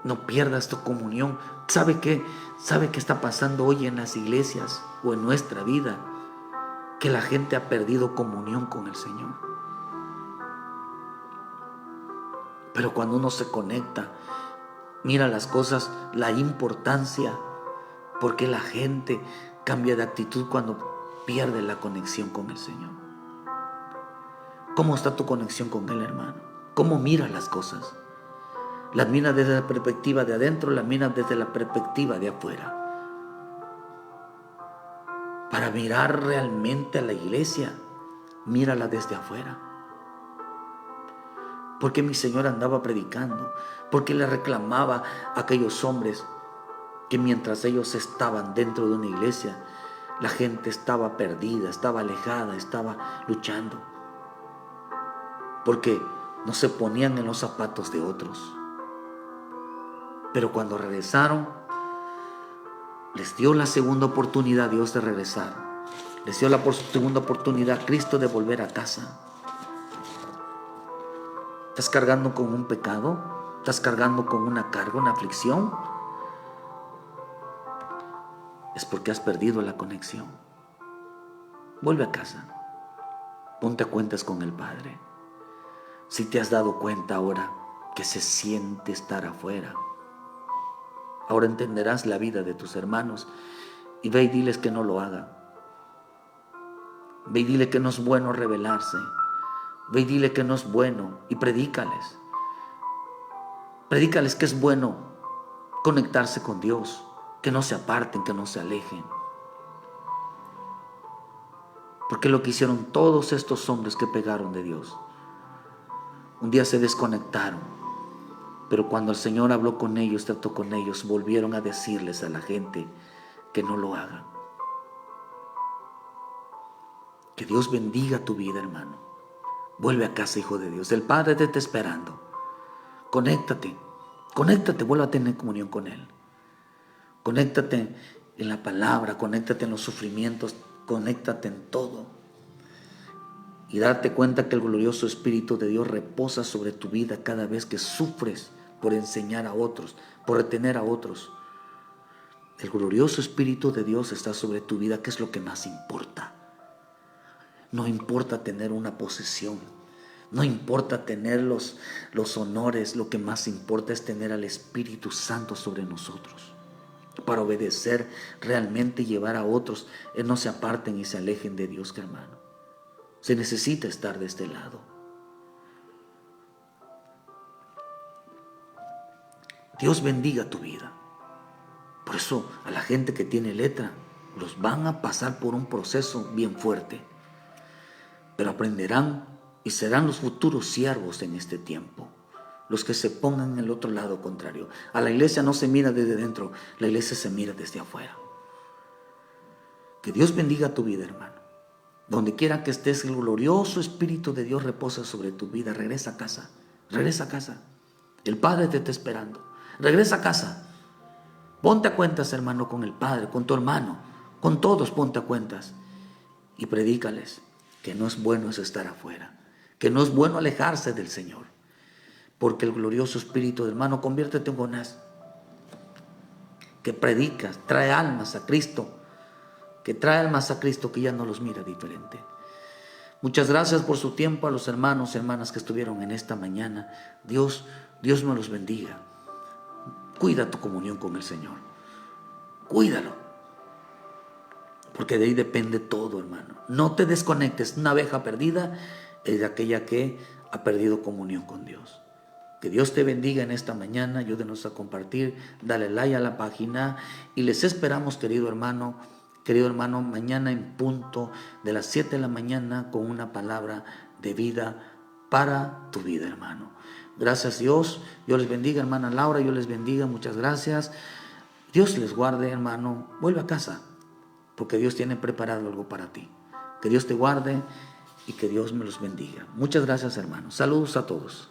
No pierdas tu comunión. ¿Sabe qué? ¿Sabe qué está pasando hoy en las iglesias o en nuestra vida? Que la gente ha perdido comunión con el Señor. Pero cuando uno se conecta, mira las cosas, la importancia, porque la gente cambia de actitud cuando pierde la conexión con el Señor. ¿Cómo está tu conexión con Él, hermano? ¿Cómo mira las cosas? ¿Las mira desde la perspectiva de adentro o las mira desde la perspectiva de afuera? Para mirar realmente a la iglesia, mírala desde afuera. Porque mi Señor andaba predicando, porque le reclamaba a aquellos hombres que mientras ellos estaban dentro de una iglesia, la gente estaba perdida, estaba alejada, estaba luchando, porque no se ponían en los zapatos de otros. Pero cuando regresaron, les dio la segunda oportunidad Dios de regresar. Les dio la segunda oportunidad Cristo de volver a casa. ¿Estás cargando con un pecado? ¿Estás cargando con una carga, una aflicción? Es porque has perdido la conexión. Vuelve a casa. Ponte a cuentas con el Padre. Si te has dado cuenta ahora que se siente estar afuera, ahora entenderás la vida de tus hermanos y ve y diles que no lo hagan. Ve y dile que no es bueno rebelarse. Ve y dile que no es bueno y predícales. Predícales que es bueno conectarse con Dios, que no se aparten, que no se alejen. Porque lo que hicieron todos estos hombres que pegaron de Dios, un día se desconectaron, pero cuando el Señor habló con ellos, trató con ellos, volvieron a decirles a la gente que no lo hagan. Que Dios bendiga tu vida, hermano. Vuelve a casa, hijo de Dios. El Padre te está esperando. Conéctate, vuelve a tener comunión con Él. Conéctate en la palabra, conéctate en los sufrimientos, conéctate en todo. Y date cuenta que el glorioso Espíritu de Dios reposa sobre tu vida cada vez que sufres por enseñar a otros, por retener a otros. El glorioso Espíritu de Dios está sobre tu vida, que es lo que más importa. No importa tener una posesión, no importa tener los honores, lo que más importa es tener al Espíritu Santo sobre nosotros, para obedecer realmente y llevar a otros, no se aparten y se alejen de Dios, hermano. Se necesita estar de este lado. Dios bendiga tu vida. Por eso a la gente que tiene letra, los van a pasar por un proceso bien fuerte, pero aprenderán y serán los futuros siervos en este tiempo, los que se pongan en el otro lado contrario. A la iglesia no se mira desde dentro, la iglesia se mira desde afuera. Que Dios bendiga tu vida, hermano. Donde quiera que estés, el glorioso Espíritu de Dios reposa sobre tu vida. Regresa a casa, regresa a casa. El Padre te está esperando. Regresa a casa. Ponte a cuentas, hermano, con el Padre, con tu hermano, con todos ponte a cuentas. Y predícales que no es bueno es estar afuera, que no es bueno alejarse del Señor. Porque el glorioso Espíritu, hermano, conviértete en Jonás, que predicas, trae almas a Cristo, que trae almas a Cristo, que ya no los mira diferente. Muchas gracias por su tiempo a los hermanos y hermanas que estuvieron en esta mañana. Dios me los bendiga. Cuida tu comunión con el Señor. Cuídalo. Porque de ahí depende todo, hermano. No te desconectes. Una abeja perdida es de aquella que ha perdido comunión con Dios. Que Dios te bendiga en esta mañana. Ayúdenos a compartir. Dale like a la página. Y les esperamos, querido hermano, mañana en punto de las 7 de la mañana con una palabra de vida para tu vida, hermano. Gracias Dios. Dios les bendiga, hermana Laura. Dios les bendiga. Muchas gracias. Dios les guarde, hermano. Vuelve a casa, porque Dios tiene preparado algo para ti. Que Dios te guarde y que Dios me los bendiga. Muchas gracias, hermanos. Saludos a todos.